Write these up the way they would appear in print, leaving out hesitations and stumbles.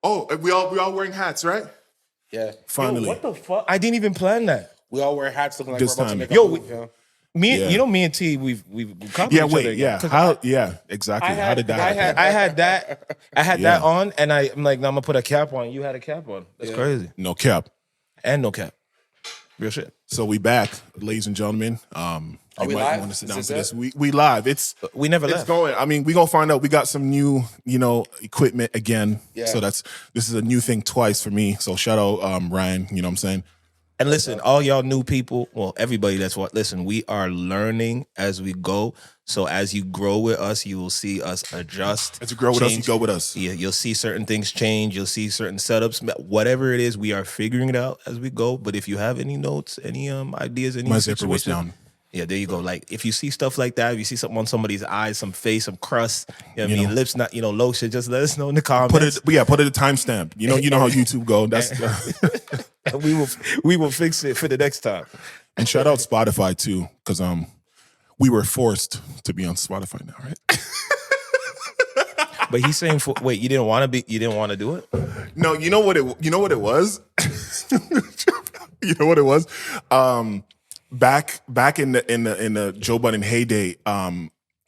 Oh, we all wearing hats, right? Yeah. Finally. Yo, what the fuck? I didn't even plan that. We all wear hats looking like This we're about to time. make a Yo, move, yo. Me, Yeah. you know, me and T, we've copied Yeah, each wait, other. yeah. again. How? Yeah, exactly. How did that happen? I had that. I had Yeah. that on, and I'm like, no, I'm gonna put a cap on. You had a cap on. That's crazy. No cap. And no cap. Real shit. So we back, ladies and gentlemen. You we might live? want to sit Is down this for this. it? We live. It's We never it's left. going. I mean, we gonna find out. We got some new, equipment again. Yeah. So this is a new thing twice for me. So shout out Ryan. You know what I'm saying? And listen, all y'all new people, well, everybody that's what, listen, we are learning as we go. So as you grow with us, you will see us adjust. As you grow with us, you change. go with us. Yeah, you'll see certain things change. You'll see certain setups. Whatever it is, we are figuring it out as we go. But if you have any notes, any ideas, any My zipper was situation, down. yeah, there you go. Like if you see stuff like that, if you see something on somebody's eyes, some face, some crust, you know what I mean, lips not, lotion, just let us know in the comments. Put it a timestamp. You know how YouTube go. That's and we will fix it for the next time. and shout out Spotify too, because we were forced to be on Spotify now, right? But he's saying, wait, you didn't want to do it? No, you know what it was? You know what it was? Back in the Joe Budden heyday,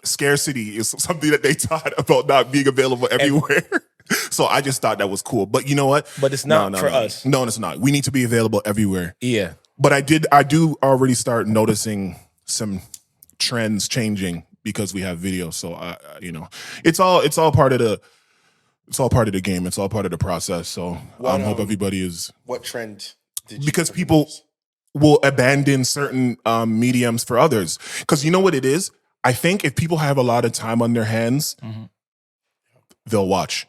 scarcity is something that they taught about not being available everywhere. So I just thought that was cool. But you know what? But it's not for us. No, it's not. We need to be available everywhere. Yeah. But I do already start noticing some trends changing because we have video. So it's all part of the game. It's all part of the process. So I hope everybody is. What trend did you Because people will abandon certain mediums for others. Because you know what it is? I think if people have a lot of time on their hands, they'll watch.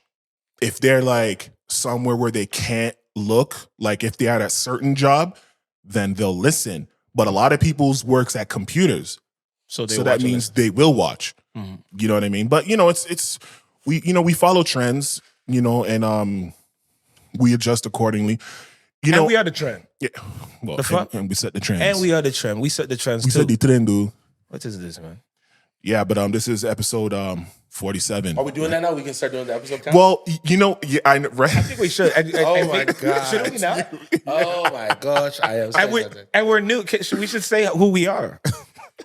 If they're like somewhere where they can't look, like if they're at a certain job, then they'll listen. But a lot of people's works at computers. So that means they will watch. You know what I mean? But it's we follow trends, and we adjust accordingly. And we are the trend. Yeah. Well, and we set the trends. And we are the trend. We set the trends we too. set the trend, dude. What is this, man? Yeah, but this is episode 47. Are we doing that now? We can start doing the episode count? Well, I think we should. Oh my God. Should we now? Oh my gosh. I am And we're new. We should say who we are.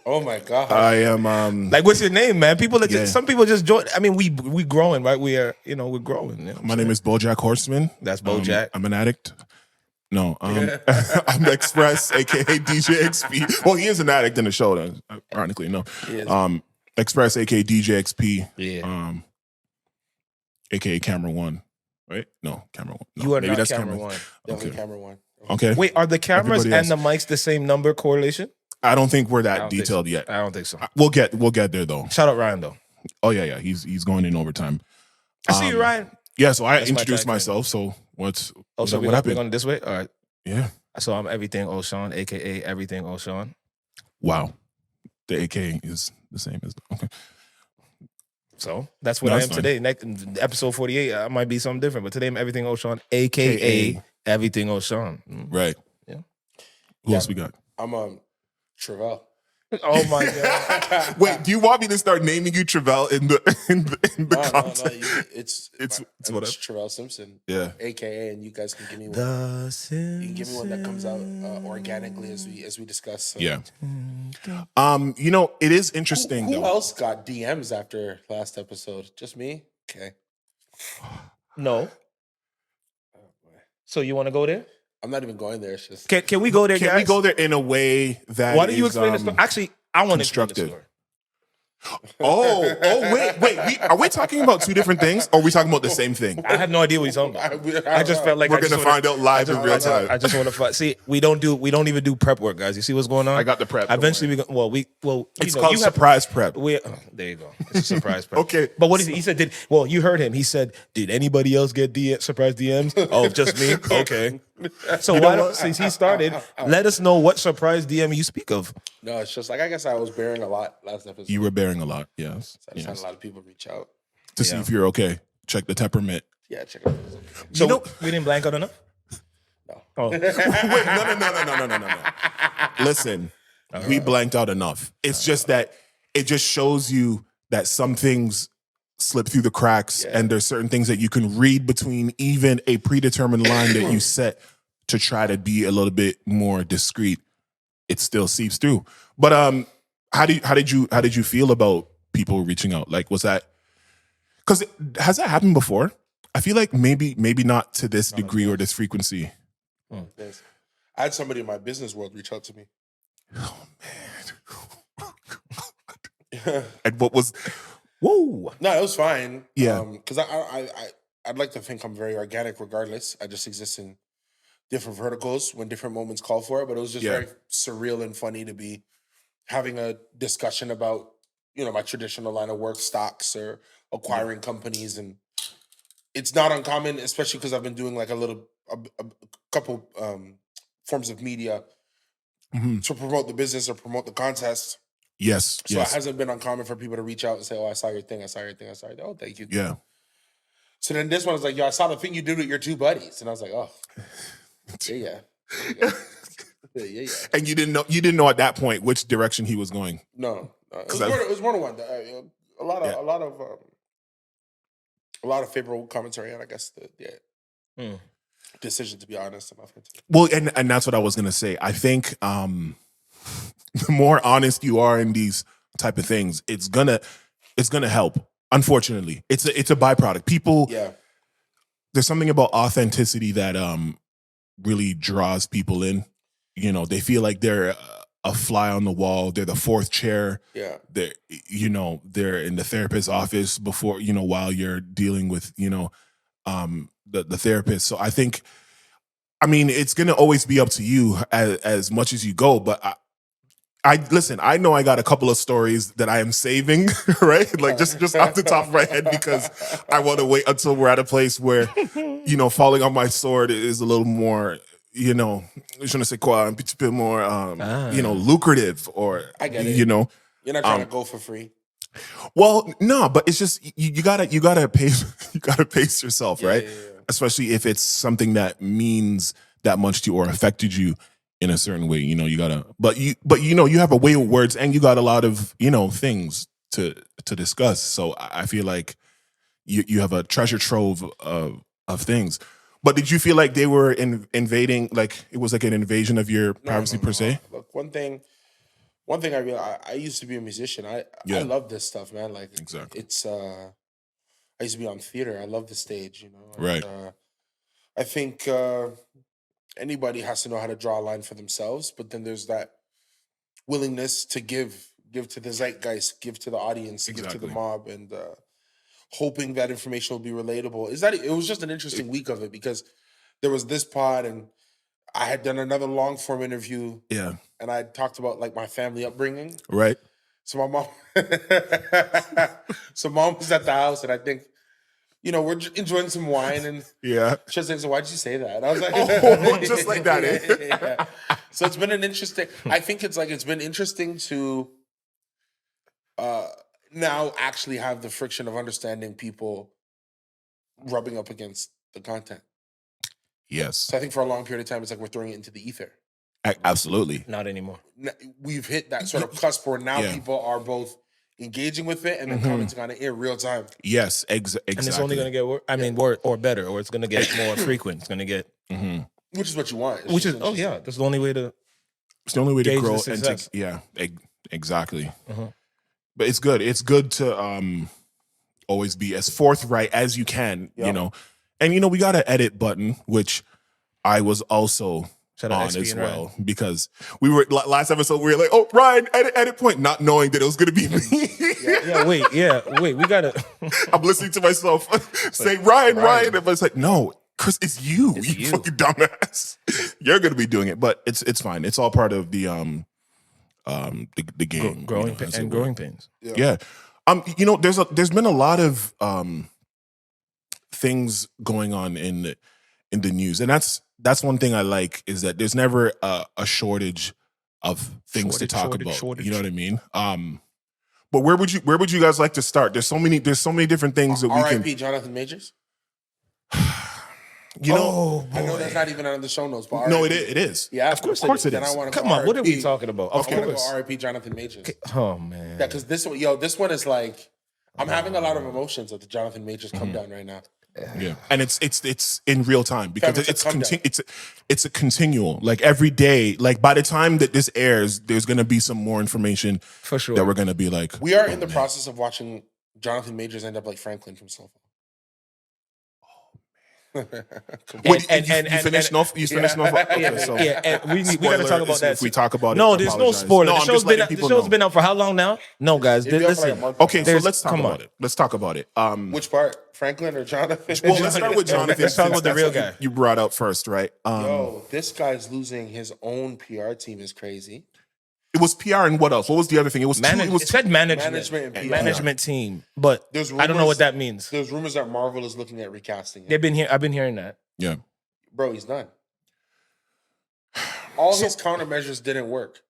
Oh my God. I am Like, what's your name, man? People are some people just join. I mean, we growing, right? We are, we're growing. my name is BoJack Horseman. That's BoJack. I'm an addict. No, I'm Express, aka DJXP. Well, he is an addict in the show, though, ironically. No, Express, aka DJXP. Yeah. AKA Camera One, right? No, Camera One. No, You are maybe not that's Camera One. Definitely camera one. Okay. Wait, are the cameras Everybody and the mics the same number correlation? I don't think we're I that don't think detailed so. yet. I don't think so. We'll get there though. Shout out Ryan though. Oh yeah. He's going in overtime. I see you, Ryan. Yeah, so I That's my introduced tag myself. So So what we're happened? going this way. All right. Yeah. So I'm EverythingOShauN, aka EverythingOShauN. Wow. The AK is the same as okay. So that's what I am today. Next episode 48, I might be something different, but today I'm EverythingOShauN, aka EverythingOShauN. Right. Yeah. Who else we got? I'm Trivelle. Oh my God. Wait, do you want me to start naming you Trivelle in the content? No, it's whatever. Trivelle Simpson. Yeah. AKA, and you guys can give me one. The Simpson. You can give me one that comes out organically as we discuss. So. Yeah. It is interesting Who though. else got DMs after last episode? Just me? Okay. No. So you want to go there? I'm not even going there. It's just Can we go there, Can guys? we go there in a way that Why don't you is, explain the story? Actually, I want to explain the constructive? story. Wait. Are we talking about two different things or are we talking about the same thing? I have no idea what he's talking about. I just felt like We're going to find out live in real time. I just want to find. See, we don't even do prep work, guys. You see what's going on? I got the prep. don't Eventually, worry. It's you called you have- surprise prep. There you go. It's a surprise prep. Okay. But what is it? He said, you heard him. He said, did anybody else get surprise DMs? Oh, just me? Okay. So since he started, let us know what surprise DM you speak of. No, it's just like I guess I was bearing a lot last episode. You were bearing a lot, yes. So I just had a lot of people reach out. To see if you're okay. Check the temperament. Yeah, check it out. So we didn't blank out enough? No. Oh. Wait, no. Listen, we blanked out enough. It's just that it just shows you that some things slip through the cracks, and there's certain things that you can read between even a predetermined line that you set to try to be a little bit more discreet. It still seeps through. But how did you feel about people reaching out? Like, was that, because has that happened before? I feel like maybe not to this degree or this frequency. Yes. I had somebody in my business world reach out to me. Oh man. And what was? Whoa. No, it was fine. Yeah. Because I'd like to think I'm very organic regardless. I just exist in different verticals when different moments call for it. But it was just very surreal and funny to be having a discussion about, my traditional line of work, stocks or acquiring companies. And it's not uncommon, especially because I've been doing like a couple forms of media to promote the business or promote the contest. Yes. So it hasn't been uncommon for people to reach out and say, "Oh, I saw your thing. I saw your thing. I saw your thing. Oh, thank you." Yeah. So then this one was like, "Yo, I saw the thing you did with your two buddies," and I was like, "Oh, yeah." Yeah. And you didn't know at that point which direction he was going. No. It was more than one. A lot of favorable commentary, and I guess decision, to be honest. Well, and that's what I was gonna say. I think the more honest you are in these type of things, it's gonna help. Unfortunately, it's a byproduct. People, there's something about authenticity that really draws people in. They feel like they're a fly on the wall. They're the fourth chair. Yeah. They're in the therapist's office before, while you're dealing with, the therapist. So I think, it's going to always be up to you as much as you go. But I listen, I know I got a couple of stories that I am saving, right? Like just off the top of my head, because I want to wait until we're at a place where, falling on my sword is a little more, je ne sais quoi, un petit peu more, lucrative, or, I get it. You're not trying to go for free. Well, no, but it's just, you gotta pace yourself, right? Yeah. Especially if it's something that means that much to you or affected you in a certain way, you gotta, but you have a way with words, and you got a lot of, things to discuss. So I feel like you have a treasure trove of things. But did you feel like they were invading, like it was like an invasion of your privacy per se? Look, one thing I realized, I used to be a musician. I love this stuff, man. Like, exactly. It's I used to be on theater. I love the stage, Right. I think anybody has to know how to draw a line for themselves, but then there's that willingness to give to the zeitgeist, give to the audience, give to the mob, and hoping that information will be relatable. It was just an interesting week of it, because there was this pod, and I had done another long form interview. Yeah. And I talked about like my family upbringing. Right. So my mom was at the house, and I think, we're enjoying some wine, and she was saying, "So why'd you say that?" And I was like, just like that, eh? Yeah. So it's been I think it's been interesting to now actually have the friction of understanding people rubbing up against the content. Yes. So I think for a long period of time, it's like we're throwing it into the ether. Absolutely. Not anymore. We've hit that sort of cusp where now people are both engaging with it and then commenting on it in real time. Yes, exactly. And it's only going to get worse. Or better, or it's going to get more frequent. It's going to get... Which is what you want. That's the only way to... It's the only way to grow. Exactly. But it's good. It's good to always be as forthright as you can, And, we got an edit button, which I was also... on as well, Ryan. Because we were last episode we were like, "Oh, Ryan, edit point," not knowing that it was going to be me. Wait, we gotta. I'm listening to myself say, "Ryan," and it's like, "No, Chris, it's you, you fucking dumbass. You're going to be doing it." But it's fine. It's all part of the game, growing pains. Yeah. There's been a lot of things going on in the news, and that's one thing I like, is that there's never a shortage of things to talk about. You know what I mean? But where would you guys like to start? There's so many different things that we can. R.I.P. Jonathan Majors. I know that's not even on the show notes, but no, it is. Yeah, of course it is. Come on, what are we talking about? Of course, R.I.P. Jonathan Majors. Oh man, yeah, because this one is like I'm having a lot of emotions at the Jonathan Majors come down right now. Yeah, and it's in real time because Fam, it's a continual. Like every day, like by the time that this airs, there's gonna be some more information For sure. that we're gonna be like. We are in the process of watching Jonathan Majors end up like Franklin himself. Wait, you finished off? You finished off? Okay, so and we got to talk about that. If we talk about no, it, there's no spoiler. No, the show's been out for how long now? No, guys. Listen. Okay, so let's talk about it. Let's talk about it. Which part, Franklin or Jonathan? Well, let's start with Jonathan. Let's talk about the real guy. You brought up first, right? Yo, this guy's losing his own PR team is crazy. It was PR and what else? What was the other thing? It was it said management and management team, but I don't know what that means. There's rumors that Marvel is looking at recasting it. I've been hearing that. Yeah, bro, he's done. All his countermeasures didn't work.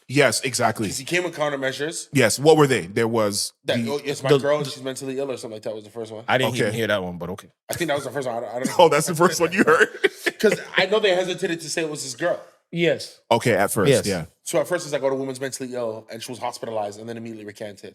Yes, exactly. He came with countermeasures. Yes, what were they? There was it's my girl. She's mentally ill or something like that. Was the first one. I didn't even hear that one, but okay. I think that was the first one. I don't know. Oh, that's the first one you heard. Because I know they hesitated to say it was his girl. Yes. Okay, at first, yeah. So at first it's like, oh, the woman's mentally ill, and she was hospitalized, and then immediately recanted.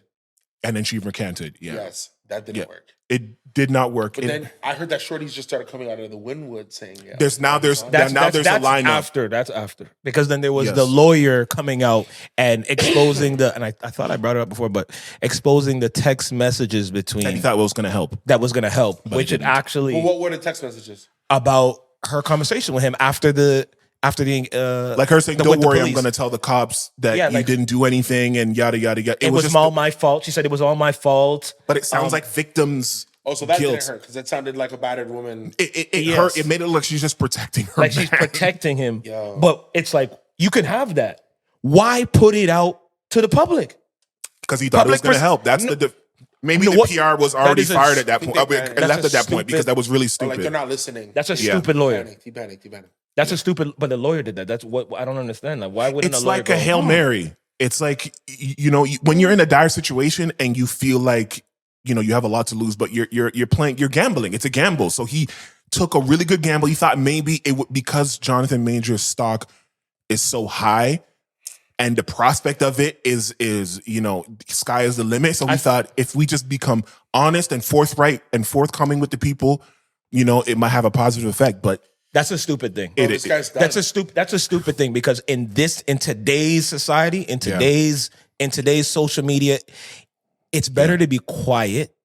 And then she recanted. Yeah. Yes, that didn't work. It did not work. But then I heard that shorties just started coming out of the Wynwood saying, "Yeah." There's a lineup. That's after because then there was the lawyer coming out and exposing and I thought I brought it up before, but exposing the text messages between. And he thought it was going to help. That was going to help, which it actually. Well, what were the text messages about her conversation with him after the like her saying, "Don't worry, I'm going to tell the cops that you didn't do anything," and yada yada yada. It was just all my fault. She said it was all my fault. But it sounds like victims. Oh, so that didn't hurt because it sounded like a battered woman. It hurt. It made it look she's just protecting her. Like she's protecting him. Yo. But it's like you can have that. Why put it out to the public? Because he thought it was going to help. That's maybe the PR was already fired at that point. Left at that point because that was really stupid. Like they're not listening. That's a stupid lawyer. He panicked. That's a stupid. But the lawyer did that. That's what I don't understand. Like why wouldn't it's a lawyer like a Hail Mary? It's like when you're in a dire situation and you feel like you have a lot to lose, but you're playing, you're gambling. It's a gamble. So he took a really good gamble. He thought maybe it would because Jonathan Majors' stock is so high. And the prospect of it is sky is the limit. So we thought if we just become honest and forthright and forthcoming with the people, it might have a positive effect. But that's a stupid thing. That's a stupid thing because in today's society, in today's social media, it's better to be quiet.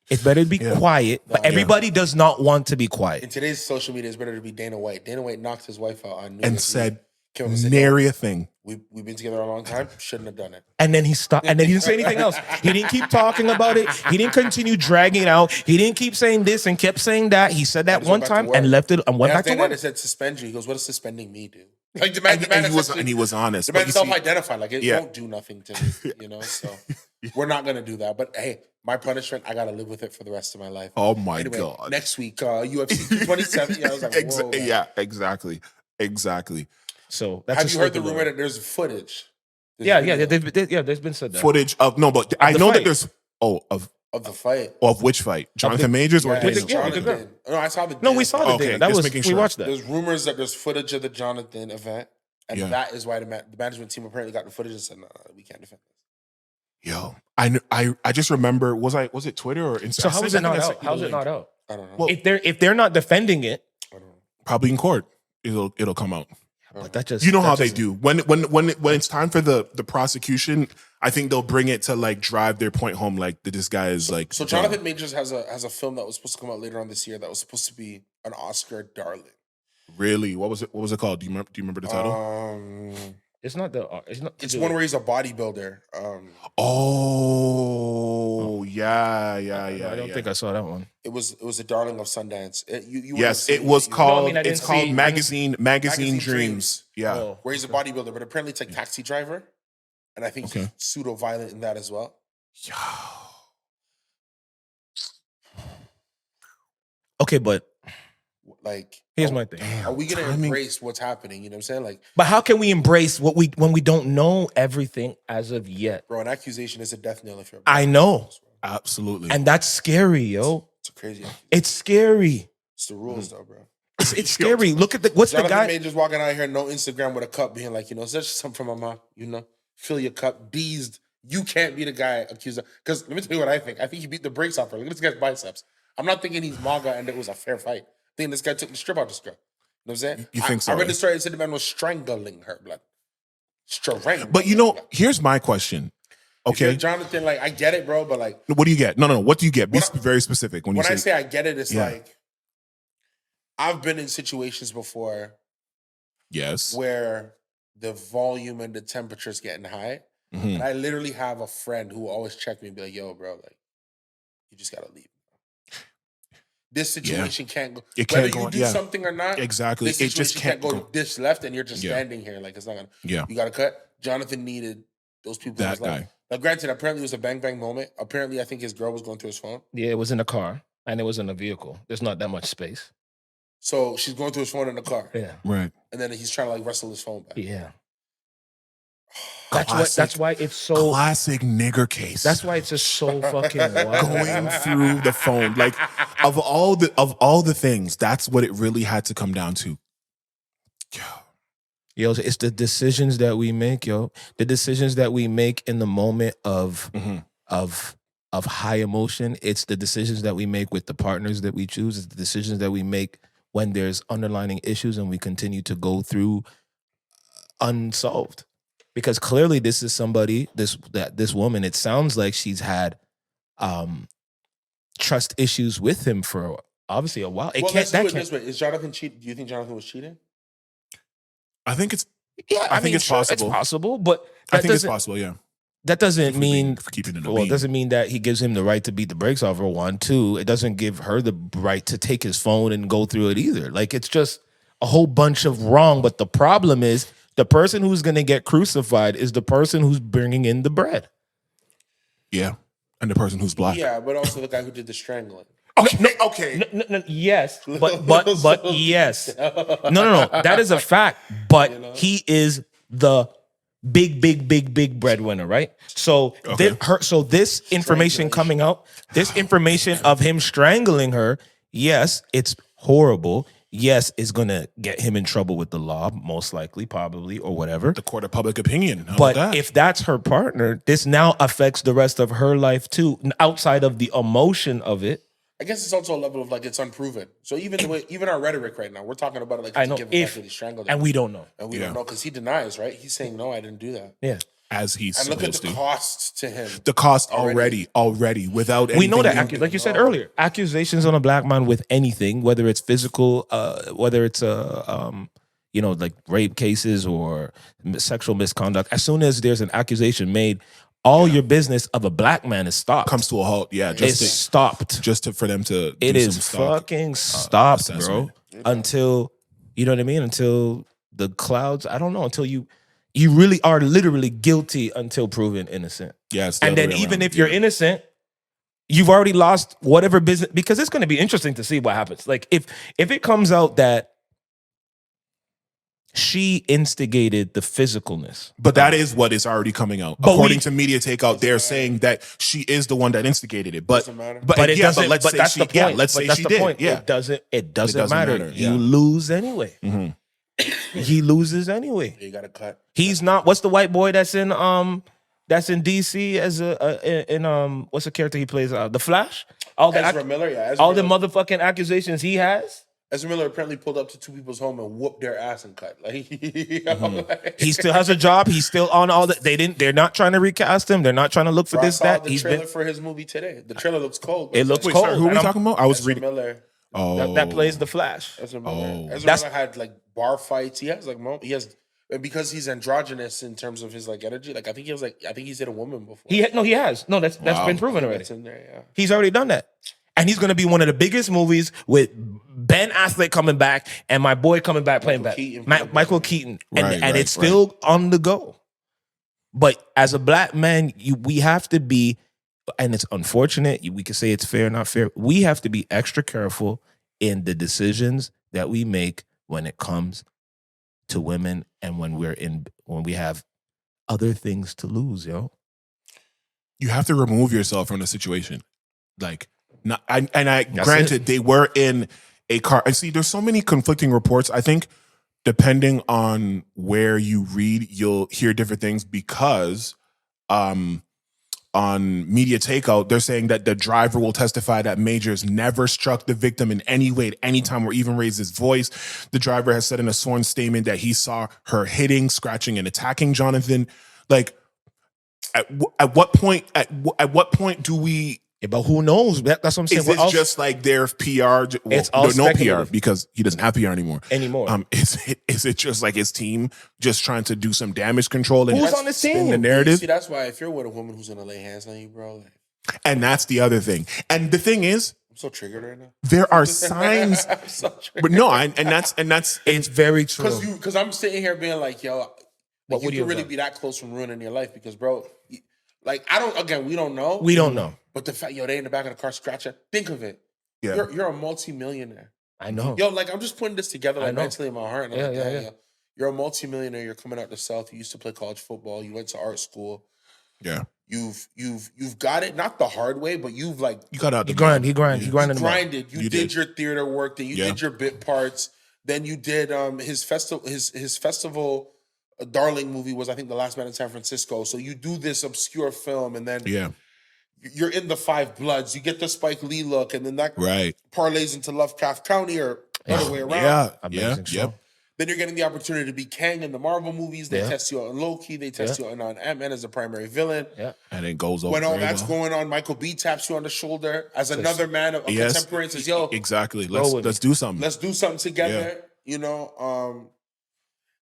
It's better to be quiet, but everybody does not want to be quiet. In today's social media, it's better to be Dana White. Dana White knocked his wife out on New and Year's said, Eve. Nary a thing. We've been together a long time. Shouldn't have done it. And then he stopped. And then he didn't say anything else. He didn't keep talking about it. He didn't continue dragging it out. He didn't keep saying this and kept saying that. He said that one time and left it and went back to work. They said suspend you. He goes, "What does suspending me do?" Like the man he was honest. The man self-identified. Like it won't do nothing to me. So we're not gonna do that. But hey, my punishment, I gotta live with it for the rest of my life. Oh my God! Next week, UFC 27. I was like, whoa, yeah, exactly. So that's have you heard the rumor that there's footage? There's been said that footage of but I know that there's of the fight. Of which fight? Jonathan Majors or Jonathan? No, I saw the. No, we saw the. Okay, that was we watched that. There's rumors that there's footage of the Jonathan event, and that is why the management team apparently got the footage and said, "No, we can't defend this." Yo, I just remember was it Twitter or Instagram? So how is it not out? How's it not out? I don't know. Well, if they're not defending it, I don't know. Probably in court, it'll come out. But that just how they do when it's time for the prosecution. I think they'll bring it to like drive their point home. Like that this guy is like. So Jonathan Majors has a film that was supposed to come out later on this year that was supposed to be an Oscar darling. Really? What was it called? Do you remember the title? It's not the. It's one where he's a bodybuilder. Yeah. I don't think I saw that one. It was a darling of Sundance. It was called. It's called Magazine Dreams. Yeah, where he's a bodybuilder, but apparently it's like Taxi Driver, and I think he's pseudo violent in that as well. Yo. Okay, but like here's my thing. Are we gonna embrace what's happening? You know what I'm saying? Like, but how can we embrace when we don't know everything as of yet? Bro, an accusation is a death knell if you're. I know. Absolutely. And that's scary, yo. It's crazy. It's scary. It's the rules, though, bro. It's scary. Look at what's Jonathan the guy? Majors walking out here, no Instagram with a cup, being like, it's just something from my mom. Fill your cup. Deezed you can't be the guy accused of. Because let me tell you what I think. I think he beat the brakes off her. Look at this guy's biceps. I'm not thinking he's MAGA and it was a fair fight. I think this guy took the strip out this girl. You know what I'm saying? You think so? I read the story and said the man was strangling her, blood. Strangling. But here's my question. Okay, Jonathan, like I get it, bro, but like, what do you get? No. What do you get? Be very specific when you say. When I say I get it, it's like I've been in situations before. Yes. Where the volume and the temperature's getting high, and I literally have a friend who always check me and be like, "Yo, bro, like, you just gotta leave. This situation can't go. It can't whether go. You do something or not. Exactly. This situation it just can't go this left, and you're just standing here like it's not gonna. Yeah. You gotta cut. Jonathan needed those people. That guy. Life. Now, granted, apparently it was a bang bang moment. Apparently, I think his girl was going through his phone. Yeah, it was in a car, and it was in a vehicle. There's not that much space. So she's going through his phone in the car. Yeah. Right. And then he's trying to like wrestle his phone back. Yeah. That's why it's so classic nigger case. That's why it's just so fucking wild. Going through the phone, like of all the things, that's what it really had to come down to. Yo, it's the decisions that we make, yo. The decisions that we make in the moment of high emotion. It's the decisions that we make with the partners that we choose. It's the decisions that we make when there's underlying issues and we continue to go through unsolved. Because clearly this is somebody, this woman, it sounds like she's had trust issues with him for obviously a while. Let's do it this way. Is Jonathan cheating? Do you think Jonathan was cheating? I think it's it's possible. It's possible, but I think it's possible, yeah. That doesn't mean keeping it it doesn't mean that he gives him the right to beat the brakes off her. 1, 2, it doesn't give her the right to take his phone and go through it either. Like it's just a whole bunch of wrong. But the problem is the person who's going to get crucified is the person who's bringing in the bread. Yeah, and the person who's black. Yeah, but also the guy who did the strangling. Okay. No, yes, but yes. No. That is a fact. But he is the big breadwinner, right? So this information coming out, this information of him strangling her, yes, it's horrible. Yes, it's gonna get him in trouble with the law, most likely, probably, or whatever. The court of public opinion. But if that's her partner, this now affects the rest of her life too, outside of the emotion of it. I guess it's also a level of like it's unproven. So even our rhetoric right now, we're talking about it like I know if he strangled him. And we don't know. And we don't know because he denies, right? He's saying no, I didn't do that. Yeah. As he's and look at supposed the to. cost to him. The cost already without anything. We know that, like you said earlier, accusations on a black man with anything, whether it's physical, whether it's like rape cases or sexual misconduct. As soon as there's an accusation made, all your business of a black man is stopped. Comes to a halt. Yeah, stopped. For them to. It is fucking stopped, bro. Until you know what I mean. Until the clouds. I don't know. Until you really are literally guilty until proven innocent. Yes. And then even if you're innocent, you've already lost whatever business, because it's going to be interesting to see what happens. Like if it comes out that she instigated the physicalness. But that is what is already coming out. According to media takeout, they're saying that she is the one that instigated it. But doesn't matter. But it doesn't. let's But say that's she. the point. Yeah, let's But say that's she the did. point. Yeah. It doesn't matter. Yeah. You lose anyway. Mm-hmm. He loses anyway. You got to cut. He's not. What's the white boy that's in DC as what's the character he plays? The Flash. Ezra Miller. Yeah. All the motherfucking accusations he has. Ezra Miller apparently pulled up to two people's home and whooped their ass and cut. Like, He still has a job. He's still on all that. They're not trying to recast him. They're not trying to look for this, that. He's trailer for his movie today. The trailer looks cold. It looks cold. Who are we talking about? I was reading. Miller. Oh, that plays the Flash. Ezra Miller. Ezra That's- Miller had like bar fights. He has and because he's androgynous in terms of his like energy. Like I think he's hit a woman before. He has. No, that's been proven already. That's in there. Yeah. He's already done that. And he's going to be one of the biggest movies with Ben Affleck coming back and my boy coming back playing back. Michael Keaton. And it's still on the go. But as a black man, we have to be, and it's unfortunate, we could say it's fair, not fair. We have to be extra careful in the decisions that we make when it comes to women and when we have other things to lose, yo. You have to remove yourself from the situation. Like, granted, they were in a car. And see, there's so many conflicting reports. I think depending on where you read, you'll hear different things because on Media Takeout, they're saying that the driver will testify that Majors never struck the victim in any way at any time or even raised his voice. The driver has said in a sworn statement that he saw her hitting, scratching, and attacking Jonathan. Like, at what point? At what point do we? Yeah, but who knows? That's what I'm saying. Is this just like their PR? It's all no PR because he doesn't have PR anymore. Is it just like his team just trying to do some damage control and who's on the team? The narrative. See, that's why if you're with a woman who's gonna lay hands on you, bro. Like, and that's the other thing. And the thing is, I'm so triggered right now. there are signs, but no, and that's it's very true. Because I'm sitting here being like, yo, like, you can really done? be that close from ruining your life because, bro, like I don't. Again, we don't know. We don't know. But the fact, yo, they in the back of the car scratching. Think of it. Yeah. You're a multi-millionaire. I know. Yo, like I'm just putting this together like mentally in my heart. And I'm like, Yeah. yo, you're a multi-millionaire. You're coming out the South. You used to play college football. You went to art school. Yeah. You've got it, not the hard way, but you've like you got out. He grinded. You did your theater work. Then you did your bit parts. Then you did his festival. Darling movie was, I think, The Last Man in San Francisco. So you do this obscure film, and then you're in the Five Bloods. You get the Spike Lee look, and then that parlays into Lovecraft County or other way around. Yeah. Then you're getting the opportunity to be Kang in the Marvel movies. They test you out on Loki. They test you out on Ant-Man as a primary villain. Yeah. And it goes over. When all that's going on, Michael B taps you on the shoulder as another man of contemporary and says, yo, exactly. Let's do something. Let's do something together. You know,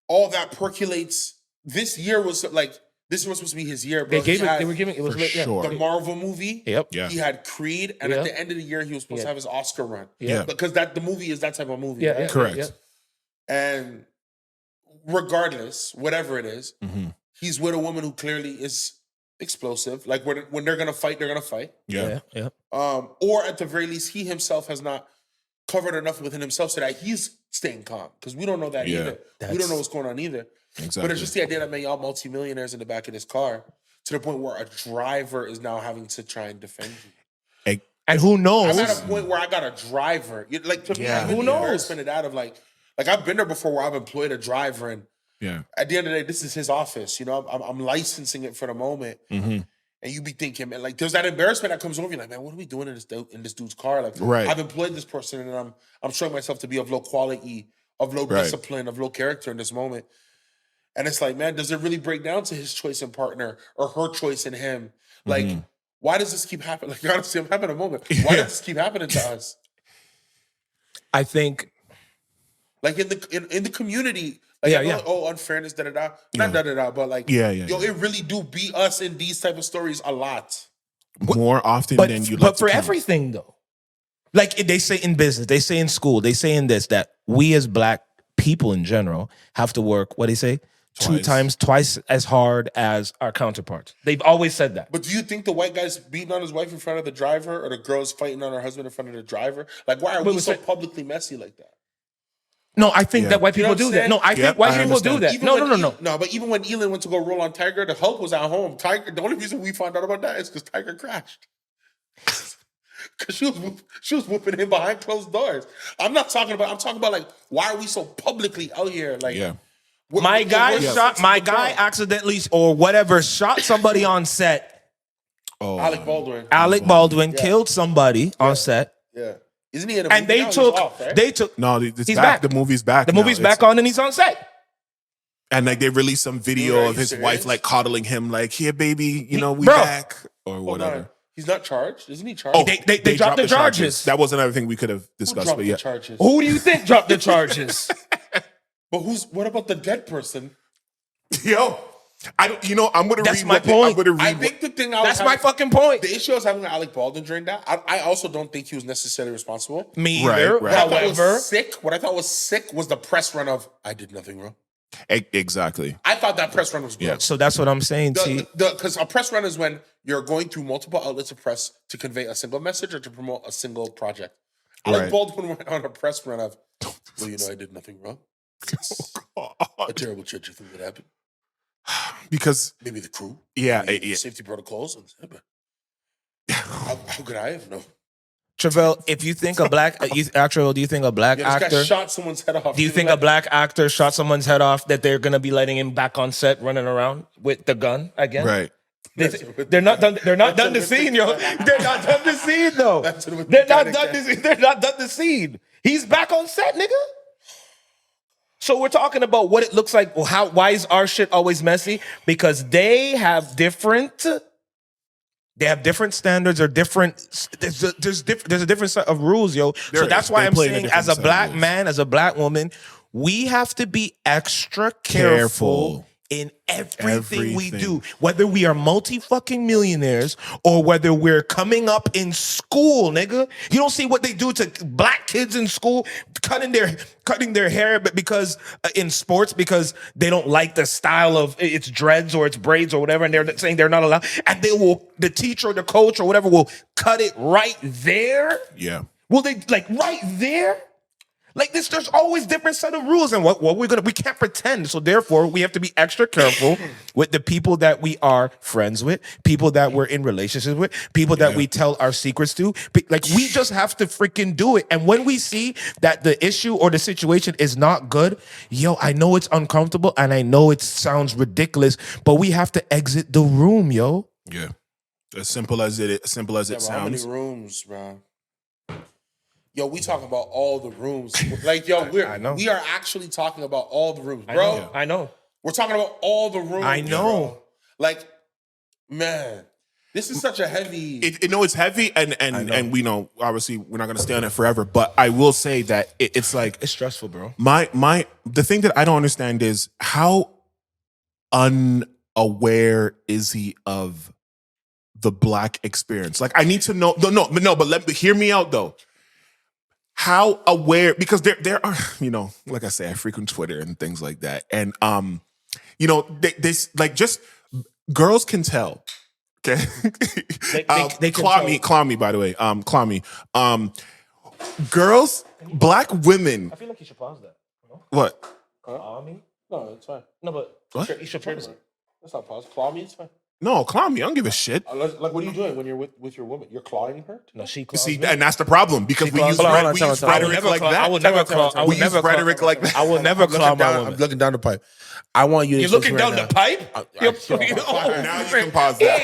all that percolates. This year was like, this was supposed to be his year, bro. They were giving it was lit, sure. The Marvel movie. Yep. Yeah. He had Creed, and at the end of the year, he was supposed to have his Oscar run. Yeah. Because the movie is that type of movie. Yeah. Right? Correct. Yeah. And regardless, whatever it is, he's with a woman who clearly is explosive. Like when they're gonna fight, they're gonna fight. Yeah. Or at the very least, he himself has not covered enough within himself so that he's staying calm. Because we don't know that either. We don't know what's going on either. Exactly. But it's just the idea that, man, y'all multimillionaires in the back of this car to the point where a driver is now having to try and defend you. And who knows? I'm at a point where I got a driver. Like, to me, who knows? Spin it out of like I've been there before where I've employed a driver, and at the end of the day, this is his office. You know, I'm licensing it for the moment. And you be thinking, man, like there's that embarrassment that comes over you, like, man, what are we doing in this dude's car? Like, I've employed this person, and I'm showing myself to be of low quality, of low discipline, of low character in this moment. And it's like, man, does it really break down to his choice in partner or her choice in him? Like, why does this keep happening? Like, honestly, I'm having a moment. Why does this keep happening to us? I think, like in the community, like, oh, unfairness, da-da-da. Not da-da-da, but like, yo, it really do beat us in these type of stories a lot. More often than you like. But for everything, though. Like they say in business, they say in school, they say in this, that we as Black people in general have to work, what they say? Twice as hard as our counterparts. They've always said that. But do you think the white guy's beating on his wife in front of the driver, or the girl's fighting on her husband in front of the driver? Like, why are we so publicly messy like that? No, I think that white people do that. No, I think white people do that. Even No, but even when Elon went to go roll on Tiger, the Hulk was at home. Tiger, the only reason we found out about that is because Tiger crashed. Because she was whooping him behind closed doors. I'm talking about like, why are we so publicly out here? Like, my guy accidentally or whatever shot somebody on set. Oh, Alec Baldwin killed somebody on set. Yeah. Isn't he in a movie? And they took. No, he's back. The movie's back. The movie's back on, and he's on set. And like they released some video of his wife like coddling him, like, "Here, baby, you know we back," or whatever. He's not charged, isn't he? Charged? Oh, they dropped the charges. That was another thing we could have discussed. Who dropped the charges? Who do you think dropped the charges? But what about the dead person? Yo, I don't. You know, I'm gonna. That's read my point. I'm gonna read. I think the thing. That's my fucking point. The issue I was having with Alec Baldwin during that, I also don't think he was necessarily responsible. Me either. Right. However, what I thought was sick was the press run of "I did nothing wrong." Exactly. I thought that press run was good. Yeah. So that's what I'm saying. Because a press run is when you're going through multiple outlets of press to convey a single message or to promote a single project. Alec Baldwin went on a press run of, well, you know, I did nothing wrong. A terrible tragic thing that happened. Because maybe the crew, safety protocols, how could I have known? Trivelle, if you think a black do you think a black actor shot someone's head off? Do you think a black actor shot someone's head off that they're gonna be letting him back on set running around with the gun again? Right. They're not done. They're not done the scene, yo. They're not done the scene, though. They're not done the. They're not done the scene. He's back on set, nigga. So we're talking about what it looks like. Well, why is our shit always messy? Because they have different. They have different standards or different. There's a different set of rules, yo. So that's why I'm saying, as a black man, as a black woman, we have to be extra careful in everything we do, whether we are multi-fucking-millionaires or whether we're coming up in school, nigga. You don't see what they do to black kids in school, cutting their hair, but because in sports, because they don't like the style of it's dreads or it's braids or whatever, and they're saying they're not allowed, and the teacher or the coach or whatever will cut it right there. Yeah. Will they right there? Like this, there's always different set of rules, and we can't pretend. So therefore, we have to be extra careful with the people that we are friends with, people that we're in relationships with, people that we tell our secrets to. Like we just have to freaking do it. And when we see that the issue or the situation is not good, yo, I know it's uncomfortable and I know it sounds ridiculous, but we have to exit the room, yo. Yeah, as simple as it sounds. How many rooms, bro? Yo, we talking about all the rooms. Like, yo, we are actually talking about all the rooms, bro. I know. We're talking about all the rooms. I know. Bro. Like, man, this is such a heavy. It's heavy, and we know obviously we're not gonna stay on it forever. But I will say that it's like it's stressful, bro. The thing that I don't understand is how unaware is he of the black experience? Like, I need to know. No, but hear me out though. How aware, because there are, like I say, I frequent Twitter and things like that. And, this, like, just girls can tell. Okay. They can claw me, by the way. Claw me. Girls, black women. I feel like you should pause that. What? Claw me? No, it's fine. No, but what? You should pause it. Let's not pause. Claw me, it's fine. No, claw me. I don't give a shit. Like, what are you doing when you're with your woman? You're clawing her? No, she claws See, me. and that's the problem because we use rhetoric like that. I will never claw. I will never rhetoric like that. I will never claw my woman. I'm looking down the pipe. I want you to. You're looking down the pipe? Now you can pause that.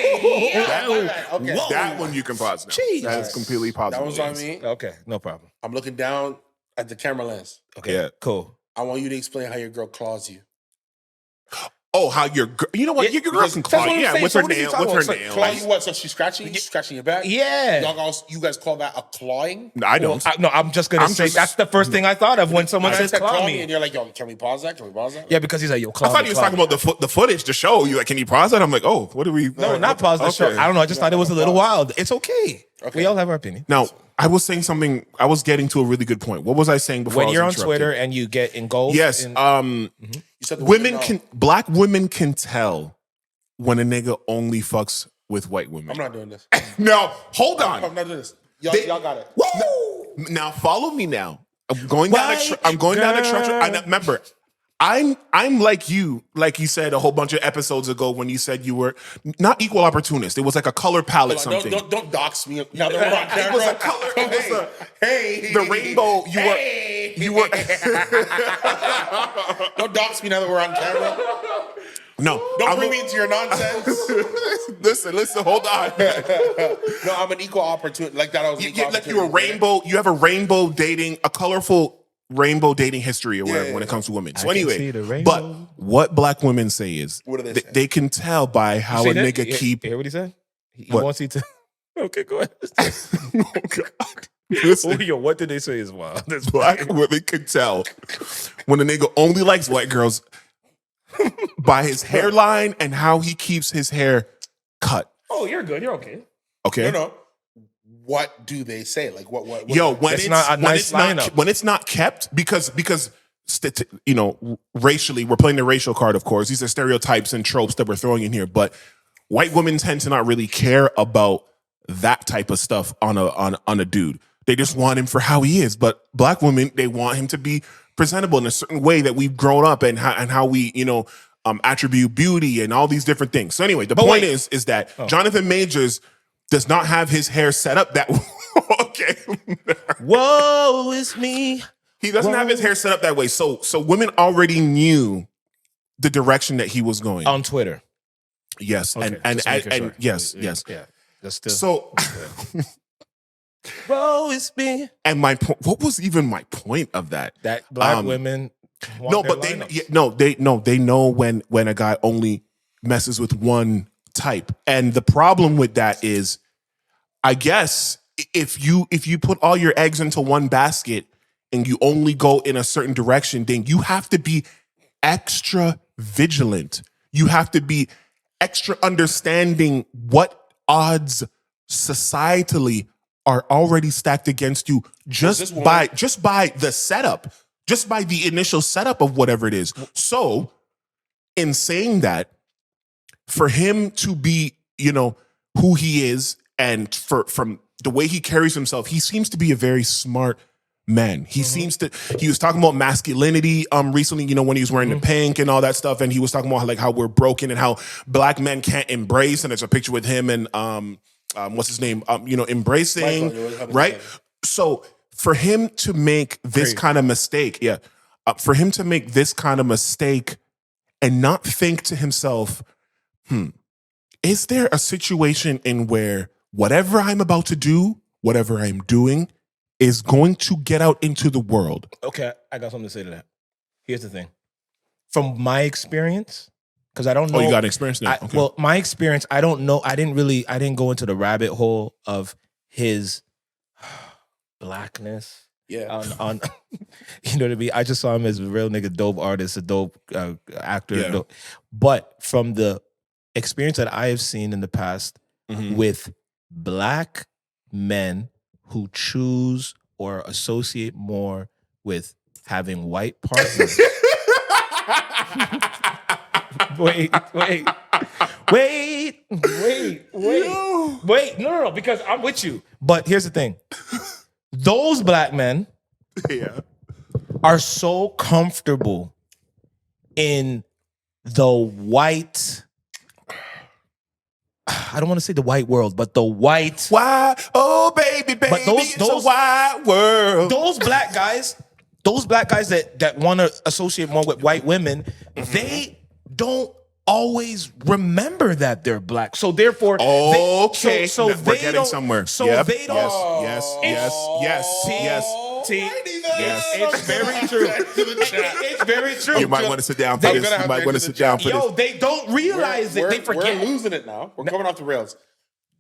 Okay. That one you can pause now. Jeez. That is completely possible. That was on me. Okay, no problem. I'm looking down at the camera lens. Okay, yeah, cool. I want you to explain how your girl claws you. Oh, how your girl? You know what? Your girl can claw. Yeah, with her nail. With her nail. Claw you what? So she's scratching you? She's scratching your back? Yeah. You guys call that a clawing? No, I don't. I'm just gonna say that's the first thing I thought of when someone says claw me. And you're like, yo, can we pause that? Yeah, because he's like, yo, claw I thought he was talking about the footage, the show. You like, can you pause that? I'm like, oh, what do we? No, not pause the show. I don't know. I just thought it was a little wild. It's okay. We all have our opinion. Now, I was saying something. I was getting to a really good point. What was I saying before? When you're on Twitter and you get engulfed. Yes. You said black women can tell when a nigga only fucks with white women. I'm not doing this. No, hold on. I'm not doing this. Y'all got it. Woo! Now follow me. Now I'm going down. I'm going down a structure. And remember, I'm like you said a whole bunch of episodes ago when you said you were not equal opportunist. It was like a color palette something. Don't dox me. Now that we're on camera. It was a color. Hey, the rainbow. You were. Don't dox me now that we're on camera. No, don't bring me into your nonsense. listen, hold on. No, I'm an equal opportunity. Like that, I was like you're a rainbow. You have a rainbow dating, a colorful rainbow dating history or whatever when it comes to women. So anyway, but what black women say is they can tell by how a nigga keep. Hear what he said? He wants you to. Okay, go ahead. Oh God. Listen, yo, what did they say is wild? That's black women can tell when a nigga only likes white girls by his hairline and how he keeps his hair cut. Oh, you're good. You're okay. Okay. No. What do they say? Like what? Yo, when it's not kept because racially, we're playing the racial card. Of course, these are stereotypes and tropes that we're throwing in here. But white women tend to not really care about that type of stuff on a dude. They just want him for how he is. But black women, they want him to be presentable in a certain way that we've grown up and how we attribute beauty and all these different things. So anyway, the point is that Jonathan Majors does not have his hair set up that way. Okay. Whoa, it's me. He doesn't have his hair set up that way. So women already knew the direction that he was going. On Twitter. Yes, Okay, and sure. yes, Yeah, yes. Yeah, that's still So, bro, it's me. and my what was even my point of that? That black women want No, their but lineups. they know when a guy only messes with one type, and the problem with that is, I guess if you put all your eggs into one basket and you only go in a certain direction, then you have to be extra vigilant. You have to be extra understanding what odds societally are already stacked against you just by the setup, just by the initial setup of whatever it is. So, in saying that, for him to be, who he is, and from the way he carries himself, he seems to be a very smart man. He seems to. He was talking about masculinity recently, when he was wearing the pink and all that stuff, and he was talking about like how we're broken and how black men can't embrace. And there's a picture with him and what's his name? Embracing, right? So for him to make this kind of mistake, for him to make this kind of mistake and not think to himself, is there a situation in where whatever I'm about to do, whatever I'm doing, is going to get out into the world? Okay, I got something to say to that. Here's the thing. From my experience, because I don't know. Oh, you got experience now? Okay. Well, my experience, I don't know. I didn't go into the rabbit hole of his blackness. Yeah. On you know what I mean? I just saw him as a real nigga, dope artist, a dope actor. Yeah. Dope. But from the experience that I have seen in the past with black men who choose or associate more with having white partners. Wait. No, because I'm with you. But here's the thing. Those black men are so comfortable in the white, I don't want to say the white world, but the white. Why? Oh, baby, But those it's a wide world. Those black guys that want to associate more with white women, they don't always remember that they're black. So therefore, we're they getting don't, somewhere. So Yep. they don't. Yes. It's very true. It's very true. You might want to sit down for this. You might want to sit down for this. They don't realize it. They forget. We're losing it now. We're coming off the rails.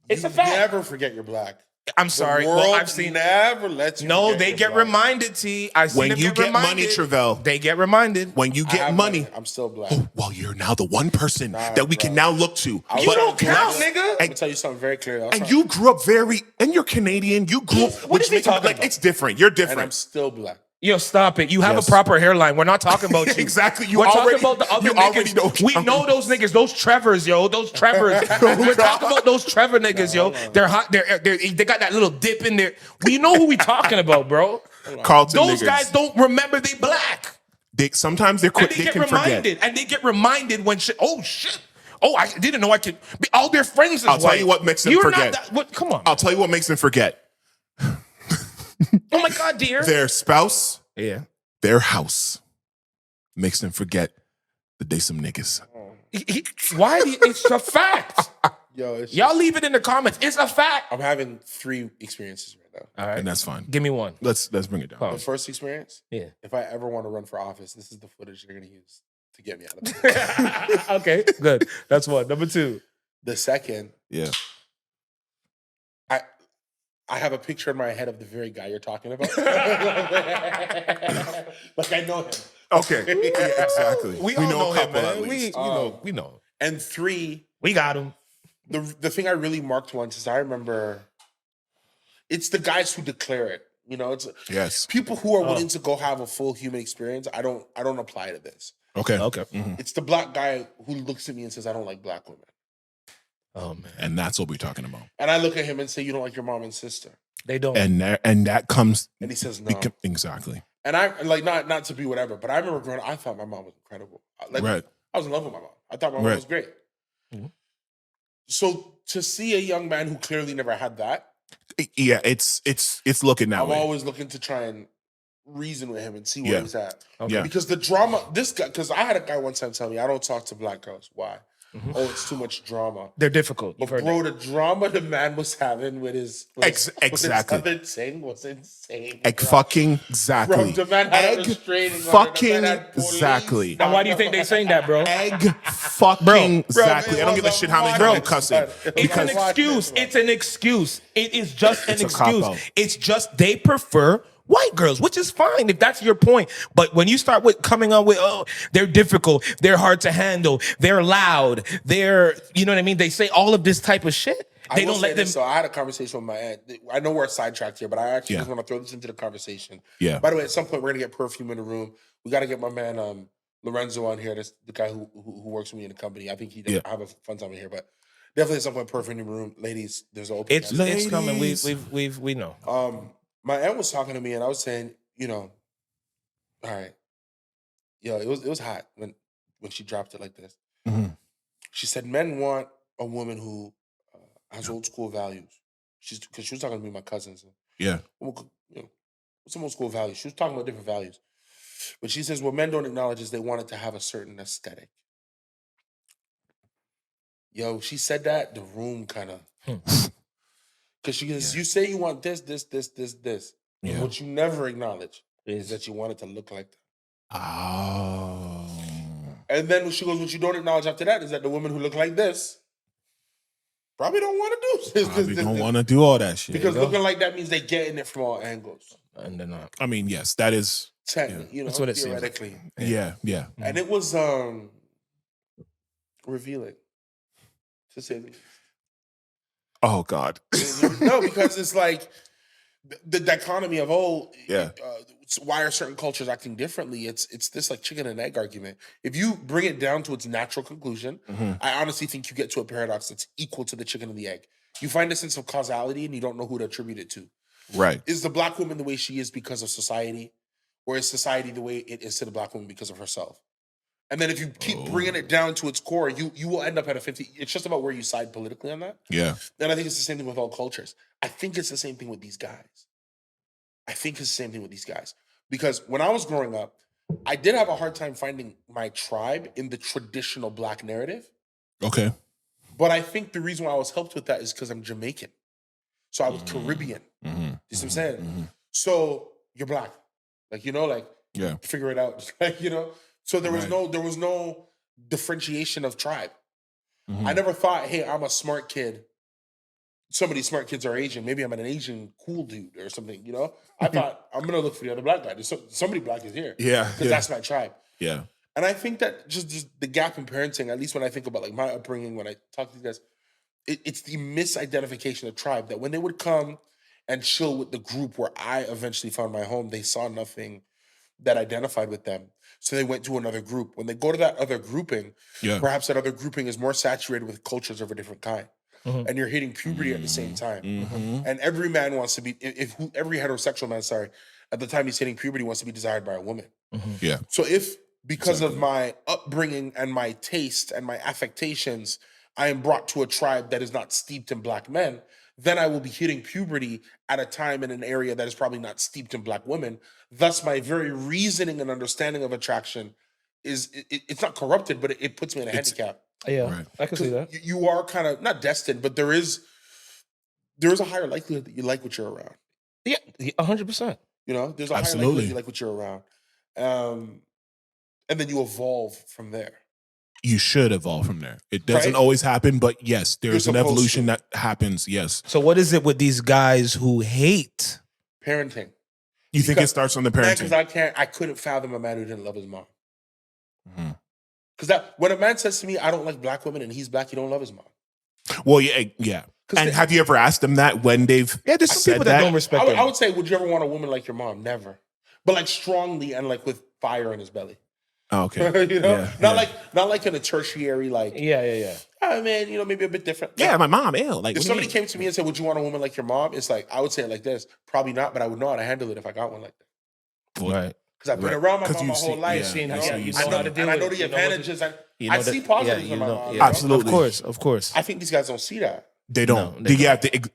It's a fact. Never forget you're black. I'm sorry. The world Well, I've seen never lets you. No, they get reminded. I see When them you get reminded. money, Trivelle. They get reminded. When you get money, I'm still black. oh, well, you're now the one person that we can now look to. You don't count, nigga. Let me tell you something very clearly. And you grew up and you're Canadian. You grew up, What is he talking like about? it's different. You're and I'm different. still black. Yo, stop it. You have Yes. a proper hairline. We're not talking about you. Exactly. We're talking about the other you already niggas. know. We know those niggas. Those Trevors, yo. Those Trevors. We're talking about those Trevor niggas, yo. They're hot. They got that little dip in there. We know who we talking about, bro. Carlson Those niggas. guys don't remember they black. Sometimes they're And quick. they They get can reminded. forget. And they get reminded when shit. Oh, shit. Oh, I didn't know I could. All their friends is I'll tell white. you what makes them You're forget. Not that, what, come on. I'll tell you what makes them forget. Oh, my God, dear. Their spouse, Yeah. their house, makes them forget that they some niggas. Why? It's a fact. Yo, it's Y'all leave it in the comments. It's a fact. I'm having 3 experiences right now. All right. And that's fine. Give me one. Let's bring it down. The first experience, Yeah. if I ever want to run for office, this is the footage they're going to use to get me out of it. Okay, good. That's one. Number 2. The second, Yeah. I have a picture in my head of the very guy you're talking about. Like I know him. Okay. Yeah, exactly. We all know a him, couple man. at least. We know. And 3, We got him. the thing I really marked once is I remember it's the guys who declare it. It's Yes. people who are willing to go have a full human experience. I don't apply to this. Okay. Mm-hmm. It's the black guy who looks at me and says, I don't like black women. Oh man. And that's what we're talking about. And I look at him and say, you don't like your mom and sister. They don't. And that comes. And he says, no. Exactly. And I like not to be whatever, but I remember growing up, I thought my mom was incredible. Right. I was in love with my mom. I thought my mom was great. Mm-hmm. So to see a young man who clearly never had that, Yeah, it's looking that I'm way. always looking to try and reason with him and see where he's at. Okay. Yeah. Because the drama, this guy, because I had a guy one time tell me, I don't talk to black girls. Why? oh, it's too much drama. They're difficult. But bro, the drama the man was having with his exactly with his other thing was insane. Fucking exactly. Bro, the man had a restraining order. Fucking exactly. And why do you think they're saying that, bro? Fucking exactly. I don't give a shit how many times they cuss it. It's an excuse. It's an excuse. It is just an excuse. cop-out. It's just they prefer white girls, which is fine if that's your point. But when you start with coming on with, oh, they're difficult, they're hard to handle, they're loud, they're, you know what I mean? They say all of this type of shit. They don't let them. So I had a conversation with my aunt. I know we're sidetracked here, but I actually just want to throw this into the conversation. Yeah. By the way, at some point we're gonna get perfume in the room. We got to get my man Lorenzo on here. That's the guy who works with me in the company. I think he'd have a fun time in here, but definitely at some point perfume in the room, ladies. There's an open. It's coming. We know. My aunt was talking to me, and I was saying, all right, it was hot when she dropped it like this. Mm-hmm. She said, men want a woman who has old school values. Because she was talking to me and my cousins. Yeah. What's some old school values? She was talking about different values. But she says, what men don't acknowledge is they want it to have a certain aesthetic. She said that, the room kind of... Because she goes, you say you want this. Yeah. What you never acknowledge is that you want it to look like that. Oh. And then she goes, what you don't acknowledge after that is that the women who look like this probably don't want to do this. Probably don't want to do all that shit. Because looking like that means they're getting it from all angles. And they're not. I mean, yes, that is... That's what it theoretically. Yeah. And it was revealing, to say the least. Oh, God. No, because it's like the dichotomy of, why are certain cultures acting differently? It's this like chicken and egg argument. If you bring it down to its natural conclusion, I honestly think you get to a paradox that's equal to the chicken and the egg. You find a sense of causality and you don't know who to attribute it to. Right. Is the black woman the way she is because of society? Or is society the way it is to the black woman because of herself? And then if you keep bringing it down to its core, you will end up at a 50. It's just about where you side politically on that. Yeah. And I think it's the same thing with all cultures. I think it's the same thing with these guys. Because when I was growing up, I did have a hard time finding my tribe in the traditional black narrative. Okay. But I think the reason why I was helped with that is because I'm Jamaican. So I was Caribbean. You see what I'm saying? So you're black. Figure it out. So there was no differentiation of tribe. I never thought, hey, I'm a smart kid. Some of these smart kids are Asian. Maybe I'm an Asian cool dude or something, I thought, I'm going to look for the other black guy. Somebody black is here. Yeah. Because that's my tribe. Yeah. And I think that just the gap in parenting, at least when I think about like my upbringing, when I talk to these guys, it's the misidentification of tribe, that when they would come and chill with the group where I eventually found my home, they saw nothing that identified with them. So they went to another group. When they go to that other grouping, perhaps that other grouping is more saturated with cultures of a different kind. And you're hitting puberty at the same time. And every man wants to be, every heterosexual man, at the time he's hitting puberty, wants to be desired by a woman. Yeah. So if, because of my upbringing and my taste and my affectations, I am brought to a tribe that is not steeped in black men, then I will be hitting puberty at a time in an area that is probably not steeped in black women. Thus, my very reasoning and understanding of attraction it's not corrupted, but it puts me in a handicap. Yeah, right. I can see that. You are kind of not destined, but there is a higher likelihood that you like what you're around. Yeah, 100%. There's a higher likelihood you like what you're around. And then you evolve from there. You should evolve from there. It doesn't always happen, but yes, there's an evolution that happens, yes. So what is it with these guys who hate parenting? You think it starts on the parenting? Because I couldn't fathom a man who didn't love his mom. Because when a man says to me, I don't like black women, and he's black, he don't love his mom. Well, yeah. And have you ever asked them that when they've there's some people that don't respect them. I would say, would you ever want a woman like your mom? Never. But like strongly and like with fire in his belly. Oh, okay. Not like in a tertiary, like oh man, maybe a bit different. Yeah, my mom, ill. Like if somebody came to me and said, would you want a woman like your mom? It's like, I would say it like this, probably not, but I would know how to handle it if I got one like that. Right. Because I've been around my mom my whole life. I know the advantages. I see positives in my mom. Absolutely. Of course. I think these guys don't see that. They don't.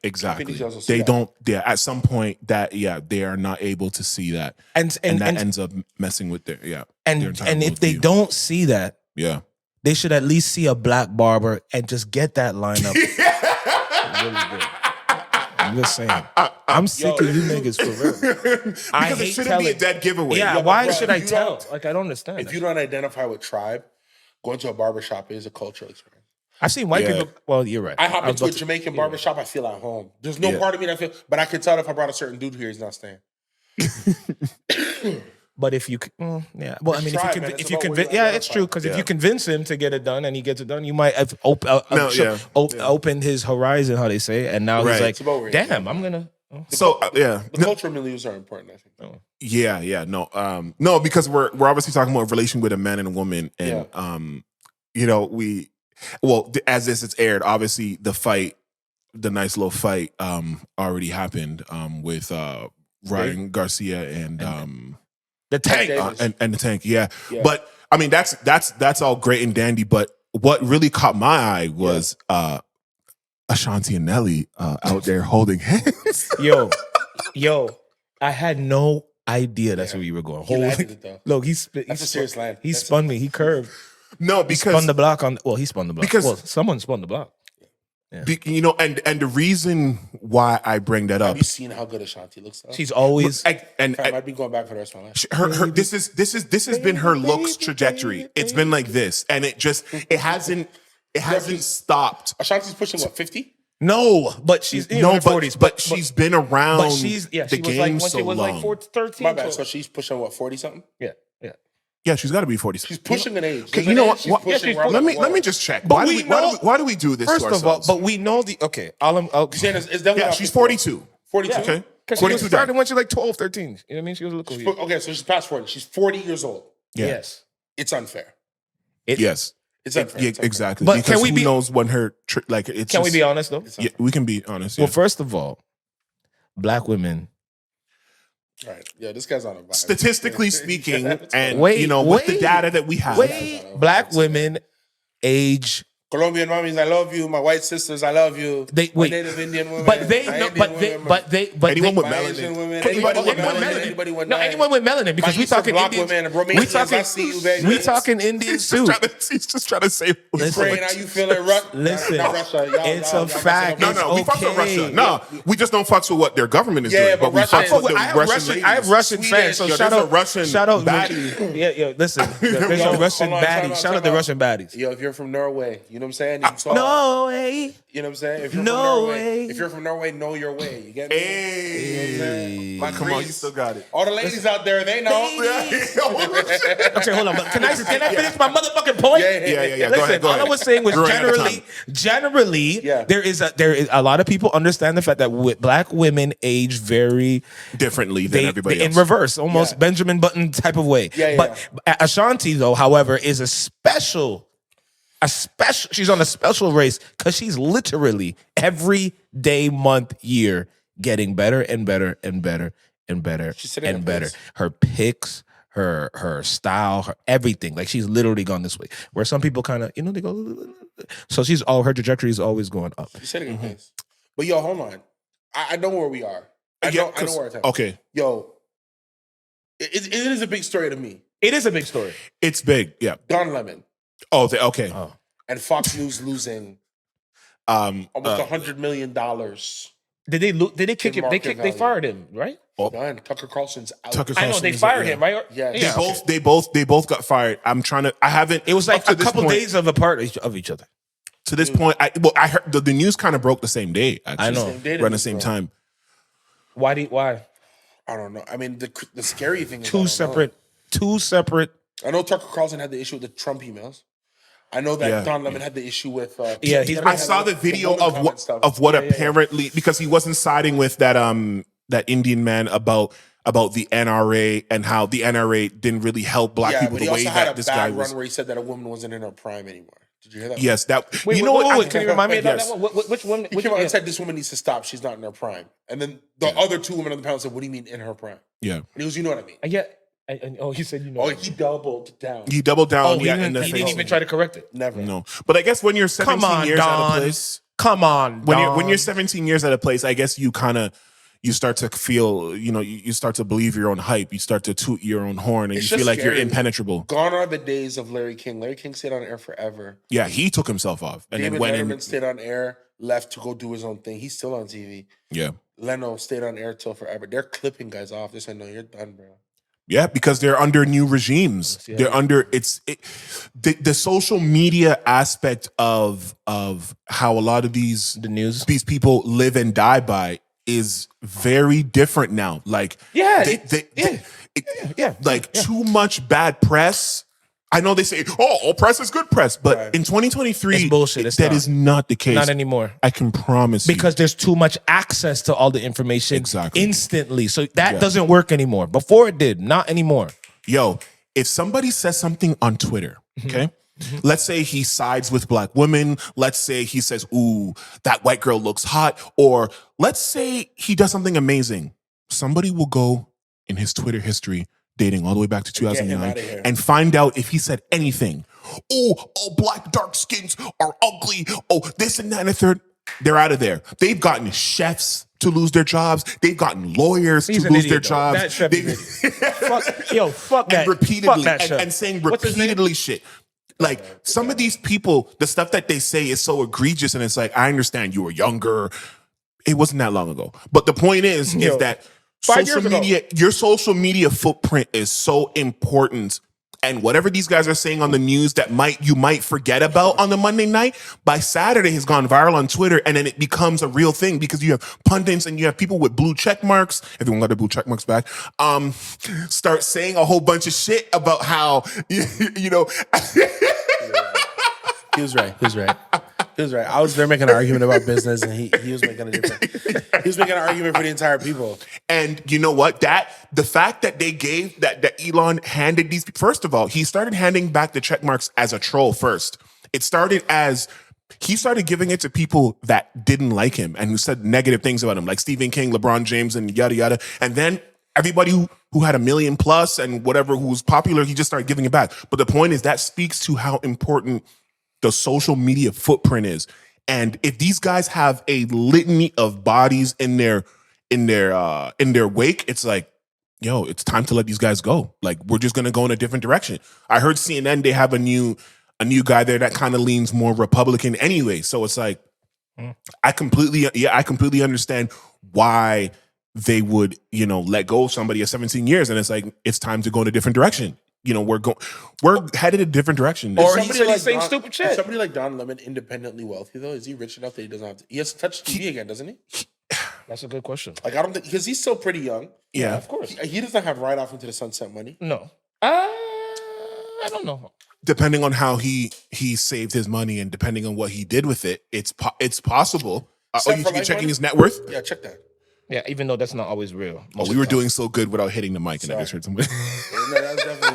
Exactly. They don't. Yeah. At some point, they are not able to see that, and that ends up messing with their And if they don't see that, they should at least see a black barber and just get that lineup. Really good. I'm just saying. I'm sick of you niggas for real. Because it shouldn't be a dead giveaway. Yeah, why should I tell? Like, I don't understand. If you don't identify with tribe, going to a barbershop is a cultural experience. I've seen white people. Well, you're right. I hop into a Jamaican barbershop, I feel at home. There's no part of me that I feel, but I can tell if I brought a certain dude here, he's not staying. But if you, yeah. Well, I mean, if you convince, yeah, it's true. Because if you convince him to get it done and he gets it done, you might have opened his horizon, how they say, and now he's like, damn, I'm gonna. The cultural milieux are important, I think. No, because we're obviously talking about relation with a man and a woman, and as this is aired, obviously the nice little fight, already happened, with Ryan Garcia and the Tank and the Tank, yeah. But I mean, that's all great and dandy. But what really caught my eye was Ashanti and Nelly out there holding hands. Yo, I had no idea that's where you were going. Look, that's a serious line. He spun me. He curved. No, because he spun the block on. Well, he spun the block. Because someone spun the block. Yeah. And the reason why I bring that up. Have you seen how good Ashanti looks? She's always. I'd be going back for the rest of my life. This has been her looks trajectory. It's been like this, and it hasn't stopped. Ashanti's pushing what, 50? No, but she's in her 40s. But she's been around. But she's the game so long. Like 13. My bad. So she's pushing what, 40 something? Yeah, she's got to be 40. She's pushing an age. Okay, you know what? Let me just check. Why do we do this? First of all, but we know the she's 42. 42. Yeah. Okay. Because she started when she was like 12, 13. You know what I mean? She was a little okay, so she's past 40. She's 40 years old. Yeah. Yes. It's unfair. Yes. It's unfair. Yeah, exactly. But because who knows when her it's Can we be honest though? Yeah, we can be honest. Well, first of all, black women. All right. Yeah, this guy's on a vibe. Statistically speaking, and with the data that we have, black women age. Colombian mommies, I love you. My white sisters, I love you. My Native Indian women, anyone with melanin, anyone with melanin, because we talking Indians. We talking Indians too. He's just trying to say. Ukraine, how you feeling? Listen, it's a fact. No, we fuck with Russia. No, we just don't fuck with what their government is doing. But we fuck with the Russian. I have Russian fans, so shout out Russian. Shout out baddie. Yeah, listen. There's a Russian baddie. Shout out the Russian baddies. Yo, if you're from Norway, you know what I'm saying? Norway. You know what I'm saying? If you're from Norway, know your way. You get me? Hey. Come on, you still got it. All the ladies out there, they know. Okay, hold on. But can I finish my motherfucking point? Yeah. Listen, go ahead. All I was saying was generally, there is a lot of people understand the fact that black women age very differently than everybody else. In reverse, almost Benjamin Button type of way. But Ashanti, though, however, is she's on a special race because she's literally every day, month, year getting better and better and better and better and better. Her picks, her style, her everything. Like, she's literally gone this way. Where some people kind of, they go. So her trajectory is always going up. You said it in place. But yo, hold on. I know where we are. I know where it's at. Okay. Yo, it is a big story to me. It is a big story. It's big. Yeah. Don Lemon. Oh, okay. And Fox News losing almost $100 million. Did they kick him? They fired him, right? Done. Tucker Carlson's out. I know they fired him, right? Yeah. They both got fired. I haven't. It was like a couple days apart of each other. To this point, I heard the news kind of broke the same day. Actually, I know, around the same time. Why? I don't know. I mean, the scary thing is two separate. I know Tucker Carlson had the issue with the Trump emails. I know that Don Lemon had the issue with. I saw the video of what apparently, because he wasn't siding with that Indian man about the NRA and how the NRA didn't really help black people the way that this guy was. Where he said that a woman wasn't in her prime anymore. Did you hear that? Yes, that. Wait, can you remind me of that one? Which woman? He came out and said this woman needs to stop. She's not in her prime. And then the other two women on the panel said, "What do you mean in her prime?" Yeah, and he goes, "You know what I mean?" Yeah. He said, he doubled down. He doubled down. He didn't even try to correct it. Never. No. But I guess when you're 17 years out of place. Come on, when you're 17 years at a place, I guess you kind of, you start to feel, you start to believe your own hype. You start to toot your own horn, and you feel like you're impenetrable. Gone are the days of Larry King. Larry King stayed on air forever. Yeah, he took himself off. And David then Letterman stayed on air, left to go do his own thing. He's still on TV. Yeah. Leno stayed on air till forever. They're clipping guys off. They're saying, no, you're done, bro. Yeah, because they're under new regimes. They're under the social media aspect of how a lot of these people live and die by is very different now. Like too much bad press. I know they say, all press is good press, but in 2023, it's bullshit. That is not the case. Not anymore. I can promise you. Because there's too much access to all the information instantly. So that doesn't work anymore. Before it did, not anymore. Yo, if somebody says something on Twitter, okay? Let's say he sides with black women. Let's say he says, ooh, that white girl looks hot. Or let's say he does something amazing. Somebody will go in his Twitter history, dating all the way back to 2009, and find out if he said anything. Oh, all black dark skins are ugly. Oh, this and that and the third. They're out of there. They've gotten chefs to lose their jobs. They've gotten lawyers to lose their jobs. That chef fuck that. And repeatedly, fuck that and saying repeatedly shit. Like some of these people, the stuff that they say is so egregious, and it's like, I understand you were younger. It wasn't that long ago. But the point is that your social media footprint is so important. And whatever these guys are saying on the news that you might forget about on the Monday night, by Saturday has gone viral on Twitter, and then it becomes a real thing because you have pundits and you have people with blue check marks. Everyone got their blue check marks back. Start saying a whole bunch of shit about how you know. He was right. I was there making an argument about business, and he was making he was making an argument for the entire people. And you know what? The fact that they gave that Elon handed these, first of all, he started handing back the check marks as a troll first. It started as he started giving it to people that didn't like him and who said negative things about him, like Stephen King, LeBron James, and yada yada. And then everybody who had 1 million plus and whatever who was popular, he just started giving it back. But the point is that speaks to how important the social media footprint is. And if these guys have a litany of bodies in their wake, it's like, yo, it's time to let these guys go. Like, we're just gonna go in a different direction. I heard CNN, they have a new guy there that kind of leans more Republican anyway. So it's like, I completely understand why they would, let go of somebody at 17 years. And it's like, it's time to go in a different direction. We're headed a different direction. Or he said he's saying stupid shit. Is somebody like Don Lemon independently wealthy though? Is he rich enough that he doesn't have to? He has to touch TV again, doesn't he? That's a good question. Like, I don't think, because he's still pretty young. Yeah, of course. He doesn't have right off into the sunset money. No, I don't know. Depending on how he saved his money and depending on what he did with it, it's possible. You checking his net worth? Yeah, check that. Yeah, even though that's not always real. We were doing so good without hitting the mic, and I just heard somebody. No, that's definitely.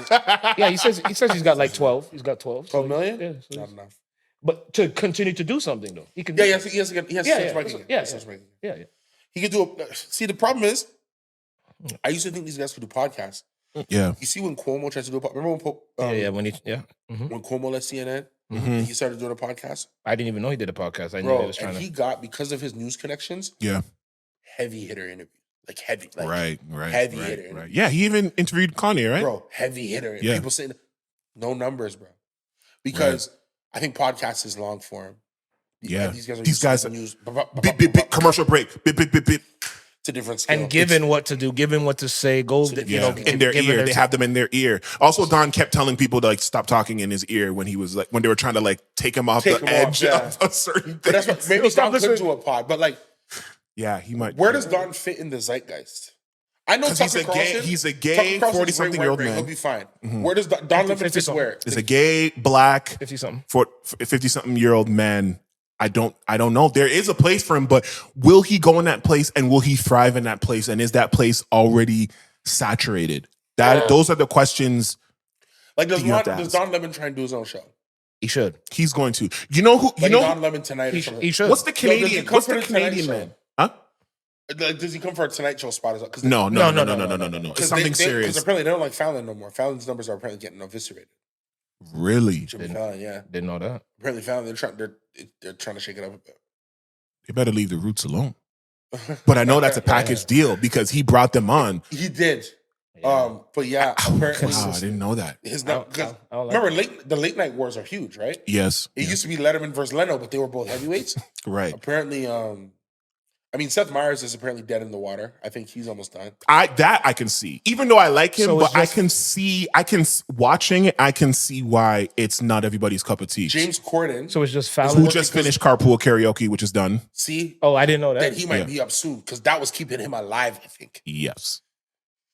Yeah, he says he's got like 12. He's got 12. 12 million? Yeah, so not enough. But to continue to do something though, he can. Yeah, he has to Yeah. He could do a. See, the problem is, I used to think these guys could do podcasts. Yeah. You see when Cuomo tried to do a podcast? Remember when when Cuomo left CNN, he started doing a podcast? I didn't even know he did a podcast. I knew he was trying he got, because of his news connections, heavy hitter interview. Like heavy. Like right. Heavy hitter. Right. Yeah, he even interviewed Kanye, right? Bro, heavy hitter. And people saying, no numbers, bro. Because I think podcast is long form. Yeah. These guys are news. Commercial break. Bip. It's a different scale. And given what to do, given what to say, in their ear. They have them in their ear. Also, Don kept telling people to stop talking in his ear when he was when they were trying to take him off the edge of a certain thing. But that's what, maybe Don could do a pod, but yeah, he might. Where does Don fit in the zeitgeist? I know he's a gay 40-something-year-old man. He'll be fine. Where does Don Lemon fit? Where? Is a gay black 50-something-year-old man. I don't know. There is a place for him, but will he go in that place and will he thrive in that place? And is that place already saturated? Those are the questions. Does Don Lemon try and do his own show? He should. He's going to. Don Lemon tonight. He should. What's the Canadian? Man? Huh? Does he come for a Tonight Show spot? No. It's something serious. Because apparently they don't like Fallon no more. Fallon's numbers are apparently getting eviscerated. Really? Fallon, yeah. Didn't know that. Apparently Fallon, they're trying to shake it up a bit. They better leave the roots alone. But I know that's a package deal because he brought them on. He did. But yeah, apparently, Wow, I didn't know that. Remember, the late night wars are huge, right? Yes. It used to be Letterman versus Leno, but they were both heavyweights. Right. Apparently, I mean, Seth Meyers is apparently dead in the water. I think he's almost done. I can see. Even though I like him, but I can see, watching it, I can see why it's not everybody's cup of tea. James Corden. So it's just Fallon. Who just finished Carpool Karaoke, which is done. See? Oh, I didn't know that. That he might be up soon because that was keeping him alive, I think. Yes.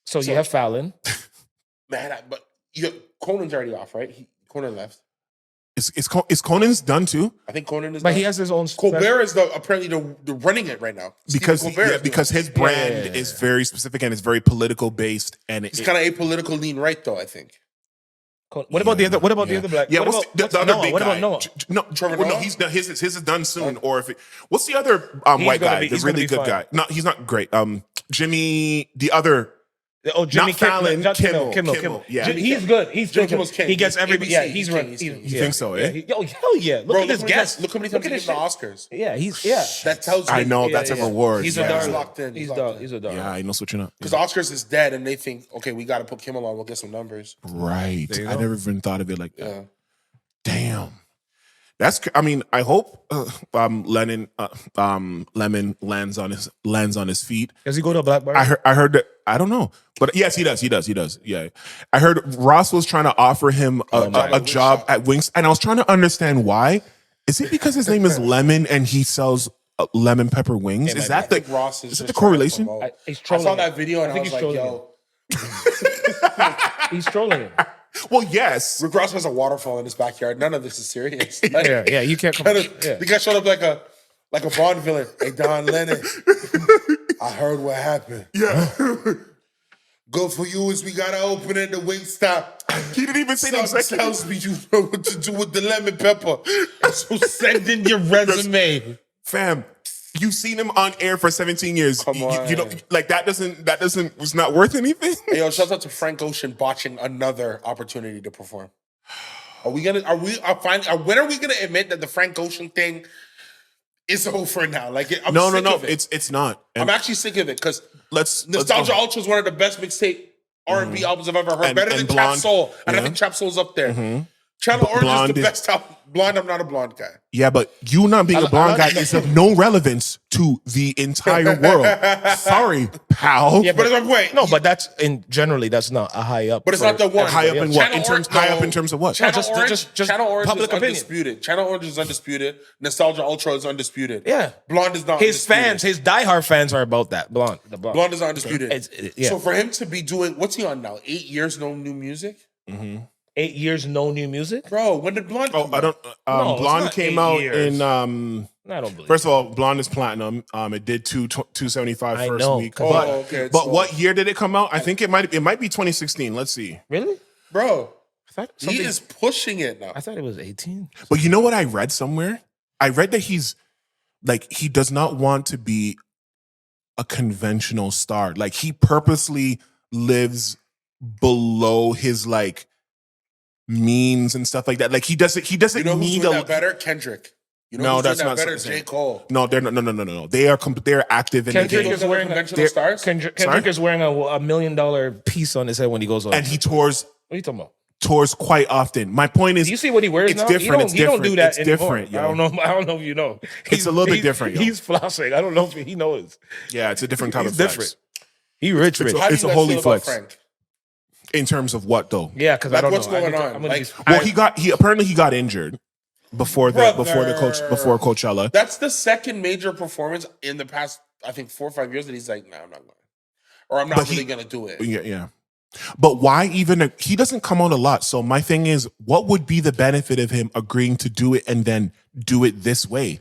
So you have Fallon. Man, but Conan's already off, right? Conan left. Is Conan's done too? I think Conan is. But done. he has his own. Apparently the running it right now because his brand is very specific and it's very political based and it's kind of apolitical lean right though. I think. What about the other? What about the other black? Yeah, what's the other big guy? What about Noah? No, Trevor Noah? he's done. His is done soon. Or if what's the other white guy? The really good guy. No, he's not great. Jimmy, the other. Oh, Jimmy Fallon, Kimmel. Yeah, he's good. He's Jimmy good. Kimmel's king. He gets everybody. Yeah, he's run. You think so? Eh? Yo, hell yeah! Look at this guest. Look how many times he gave the Oscars. Yeah, That tells you. I know that's a reward. He's a dog. locked in. He's dog. Yeah, I know switching up. Because Oscars is dead, and they think, okay, we got to put Kimmel on. We'll get some numbers. Right. I never even thought of it like that. Yeah. Damn. I mean, I hope Lemon lands on his feet. Does he go to a black bar? I heard that. I don't know, but yes, he does. Yeah, I heard Ross was trying to offer him a job at Wings, and I was trying to understand why. Is it because his name is Lemon and he sells lemon pepper wings? Is that the Ross is that the correlation? I saw that video and I was like, yo. He's trolling him. Well, yes. Rick Ross has a waterfall in his backyard. None of this is serious. Yeah, you can't come. The guy showed up like a Bond villain. Hey, Don Lennon, I heard what happened. Yeah. Good for you is we gotta open at the Wingstop. He didn't even say the Something tells me you know what to do with the lemon pepper. So send in your resume. Fam, you've seen him on air for 17 years. Come on. You know, like that was not worth anything. Hey, yo, shout out to Frank Ocean botching another opportunity to perform. When are we gonna admit that the Frank Ocean thing is over now? Like, I'm sick of it. It's not. And I'm actually sick of it because let's Nostalgia Ultra is one of the best mixtape R&B albums I've ever heard. Better than Trap Soul, and I think Trap Soul's up there. Mm-hmm. Channel Orange is the best album. Blonde, I'm not a blonde guy. Yeah, but you not being a blonde guy is of no relevance to the entire world. Sorry, pal. Yeah, but wait. No, but that's generally that's not a high up. But it's not the one. High up in what? High up in terms of what? Channel Orange public is undisputed. Channel Orange is undisputed. Nostalgia Ultra is undisputed. Yeah. Blonde is not his undisputed. fans, his diehard fans are about that. Blonde. Blonde is undisputed. Yeah. So for him to be doing, what's he on now? 8 years, no new music? Mm-hmm. 8 years, no new music? Bro, when did Blonde come I don't. Blonde came out in. I don't believe. First of all, Blonde is platinum. It did 275 first know, week. okay. But what year did it come out? I think it might be 2016. Let's see. Really? Bro, he is pushing it now. I thought it was 18. But you know what I read somewhere? I read that he does not want to be a conventional star. Like he purposely lives below his means and stuff like that. Like he doesn't You know who's need doing that better? Kendrick. You know that's doing not that better? something. J. Cole. No, they're no. They are active in Kendrick the game. is wearing conventional stars. Kendrick is wearing a $1 million piece on his head when he goes on. And he tours. What are you talking about? Tours quite often. My point is, do you see what he wears it's now? different. He don't do that it's anymore. different. Yo. I don't know if you know. It's a little bit different. Yo. He's flossing. I don't know if he knows. Yeah, it's a different type He's of flex. different. He rich. It's a holy flex. In terms of what though? Yeah, because I don't know what's going on. He apparently got injured before Coachella. That's the second major performance in the past, I think, 4 or 5 years that he's like, nah, I'm not going. Or I'm not really going to do it. Yeah. But why even, he doesn't come out a lot. So my thing is, what would be the benefit of him agreeing to do it and then do it this way?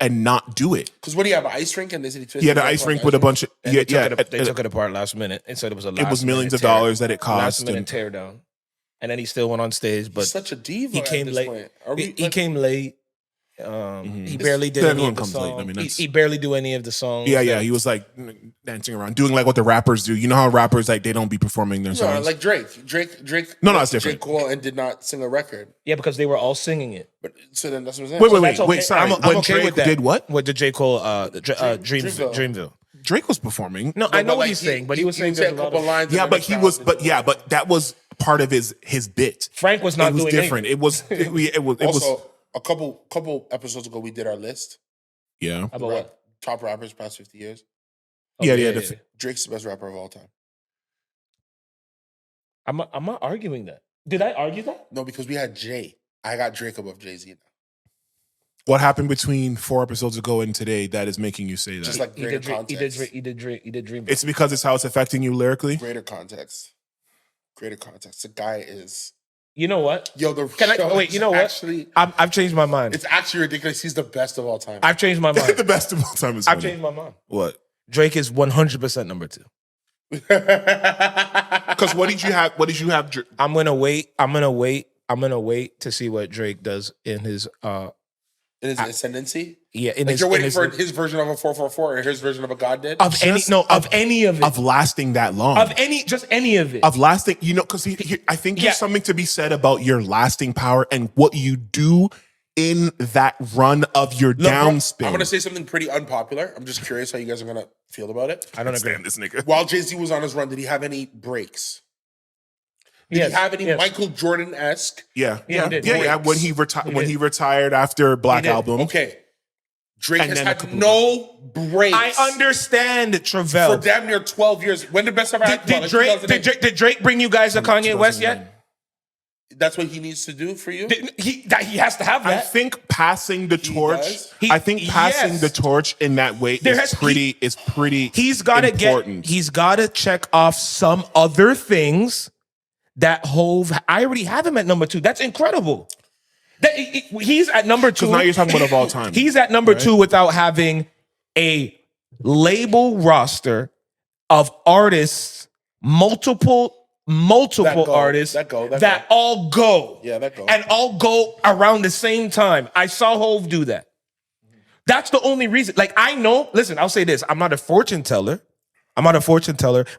And not do it. Because what do you have, an ice rink? And they said he had an ice rink with a bunch of, they took it apart last minute and said it was millions of dollars that it cost. Last minute tear down. And then he still went on stage, but he's such a diva. He came late. He came late. He barely did any of the songs. I mean, he barely do any of the songs. Yeah. He was like dancing around, doing like what the rappers do. You know how rappers like they don't be performing their songs. Like Drake. No, it's different. J. Cole and did not sing a record. Yeah, because they were all singing it. But so then that's what I'm saying. Wait. Sorry. I'm okay Drake with that. did what? With the J. Cole, Dreamville. Drake was performing. No, I know what he's saying, but he was saying a couple lines. Yeah, but but that was part of his bit. Frank was not doing different. Anything. It was also a couple episodes ago we did our list. Yeah. About what? Top rappers past 50 years. Yeah. Drake's the best rapper of all time. I'm not arguing that. Did I argue that? No, because we had Jay. I got Drake above Jay-Z now. What happened between 4 episodes ago and today that is making you say that? Just like greater context. He did Dream. It's because it's how it's affecting you lyrically? Greater context. The guy is... You know what? Yo, you know what? Actually, I've changed my mind. It's actually ridiculous. He's the best of all time. I've changed my mind. The best of all time is I've changed my mind. What? Drake is 100% number 2. Because what did you have? I'm gonna wait to see what Drake does in his in his ascendancy. Yeah, you're waiting for his version of a 444 or his version of a God did. Of any of it, of lasting that long, of any of it, of lasting. You know, because I think there's something to be said about your lasting power and what you do in that run of your downspin. I'm gonna say something pretty unpopular. I'm just curious how you guys are gonna feel about it. I don't understand this nigga. While Jay-Z was on his run, did he have any breaks? Did he have any Michael Jordan-esque? Yeah. When he retired after Black Album. Okay. Drake has had no breaks. I understand, Trivelle. For damn near 12 years. When did Best Ever happen? Did Drake bring you guys to Kanye West yet? That's what he needs to do for you? He has to have that. I think passing the torch. The torch in that way is pretty. He's got to important. He's got to check off some other things that Hove. I already have him at number 2. That's incredible. He's at number 2. Because now you're talking about of all time. He's at number 2 without having a label roster of artists, multiple artists that all go. Yeah, that go. And all go around the same time. I saw Hove do that. That's the only reason. Like, I know, listen, I'll say this. I'm not a fortune teller,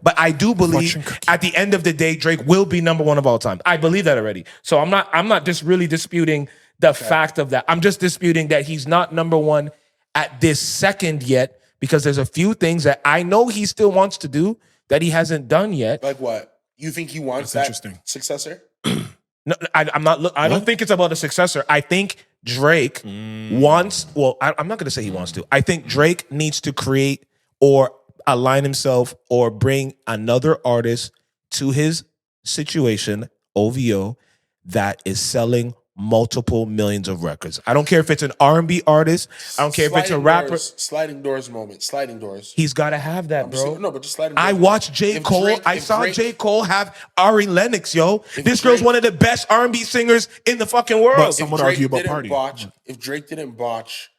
but I do believe at the end of the day, Drake will be number 1 of all time. I believe that already. So I'm not just really disputing the fact of that. I'm just disputing that he's not number 1 at this second yet, because there's a few things that I know he still wants to do that he hasn't done yet. Like what? You think he wants that successor? No, I'm not. I don't think it's about a successor. I think Drake wants. Well, I'm not going to say he wants to. I think Drake needs to create or align himself or bring another artist to his situation, OVO, that is selling multiple millions of records. I don't care if it's an R&B artist. I don't care if it's a rapper. Sliding doors moment. Sliding doors. He's got to have that, bro. No, but just sliding doors. I watched J. Cole. I saw J. Cole have Ari Lennox, yo. This girl's one of the best R&B singers in the fucking world. But someone argue about Party. If Drake didn't botch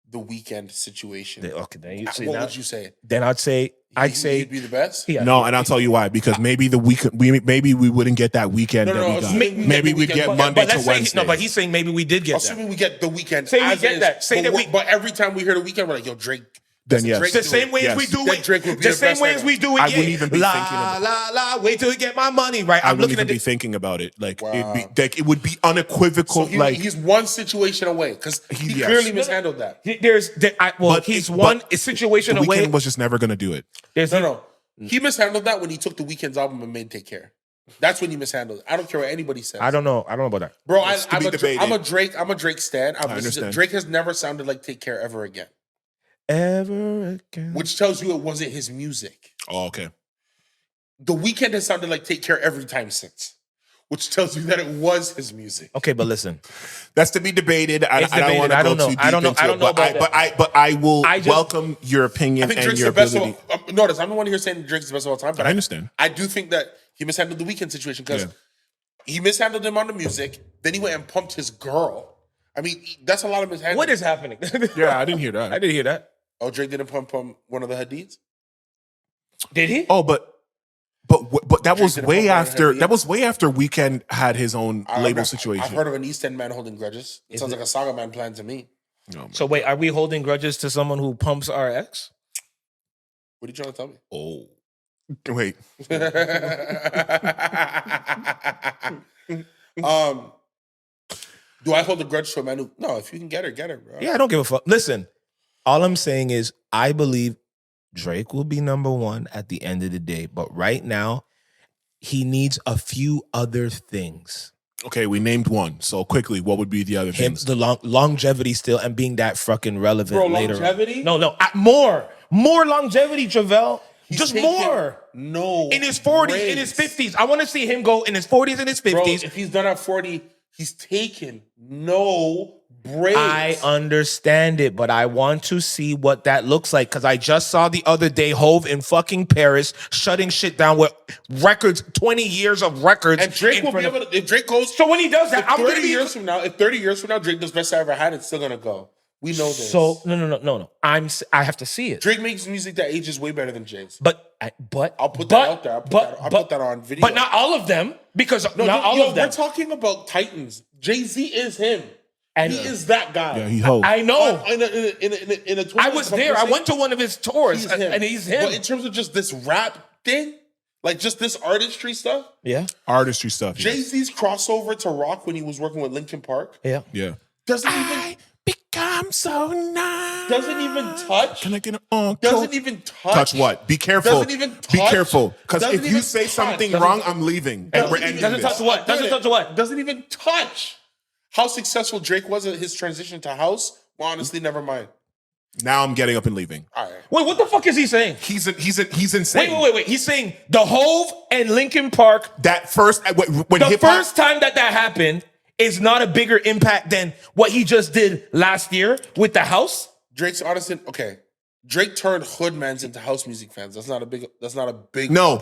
the Weeknd situation, okay, then what would you say? Then I'd say he'd be the best. Yeah. No, and I'll tell you why. Because maybe maybe we wouldn't get that weekend that we got. Maybe we'd get Monday to Wednesday. But he's saying maybe we did get that. Assuming we get the weekend. Say we get that. Say that we. But every time we hear the weekend, we're like, yo, Drake. Then yes. The same way as we do it. The same way as we do it. I wouldn't even be thinking about it. Wait till we get my money right. I wouldn't even be thinking about it. Like it would be unequivocal. So he's one situation away because he clearly mishandled that. He's one situation away. The Weeknd was just never going to do it. No. He mishandled that when he took the Weeknd's album and made Take Care. That's when he mishandled it. I don't care what anybody says. I don't know about that, bro. I'm a Drake stan. I understand. Drake has never sounded like Take Care ever again. Ever again. Which tells you it wasn't his music. Oh, okay. The Weeknd has sounded like Take Care every time since. Which tells you that it was his music. Okay, but listen. That's to be debated. I don't want to go too deep into it. But I will welcome your opinion and your ability. Notice, I'm the one here saying Drake's the best of all time. But I understand. I do think that he mishandled the Weeknd situation because he mishandled him on the music. Then he went and pumped his girl. I mean, that's a lot of mishandling. What is happening? Yeah, I didn't hear that. I didn't hear that. Oh, Drake didn't pump one of the Hadids? Did he? Oh, but that was way after. That was way after Weeknd had his own label situation. I've heard of an East End man holding grudges. It sounds like a Saga Man plan to me. Oh, So wait, are we holding grudges to someone who pumps our ex? What are you trying to tell me? Oh, wait. Do I hold a grudge to a man who? No, if you can get her, bro. Yeah, I don't give a fuck. Listen, all I'm saying is I believe Drake will be number one at the end of the day. But right now, he needs a few other things. Okay, we named one. So quickly, what would be the other things? The longevity still and being that fucking relevant Bro, later. longevity? No, more longevity, Trivelle. Just more. No. In his 40s, breaks. in his 50s. I want to see him go in his 40s and his 50s. Bro, if he's done at 40, he's taken no breaks. I understand it, but I want to see what that looks like because I just saw the other day Hove in fucking Paris shutting shit down with records, 20 years of records. And Drake will be able to, if Drake goes. So when he does that, I'm 30 gonna be years from now, if 30 years from now, Drake does best I ever had, it's still gonna go. We know this. So no. I have to see it. Drake makes music that ages way better than Jay's. But I'll put that out there. I'll put that on video. But not all of them, because not all of them. We're talking about Titans. Jay-Z is him. And he is that guy. Yeah, he Hove. I know. In a tour, I was there. I went to one of his tours, and he's him. But in terms of just this rap thing, like just this artistry stuff, yeah, artistry stuff. Jay-Z's crossover to rock when he was working with Linkin Park, yeah, doesn't even become so nice. Doesn't even touch. Can I get it on? Doesn't even touch. Touch what? Be careful. Doesn't even touch. Be careful, because Doesn't if you even say touch. something wrong, I'm leaving. And we're ending doesn't this. touch what? Doesn't touch what? Doesn't even touch how successful Drake was at his transition to house. Well, honestly, never mind. Now I'm getting up and leaving. All right. Wait, what the fuck is he saying? He's insane. Wait. He's saying the Hove and Linkin Park. That first when The hip-hop, first time that happened is not a bigger impact than what he just did last year with the house. Drake's honestly okay. Drake turned hoodmans into house music fans. That's not a big. No.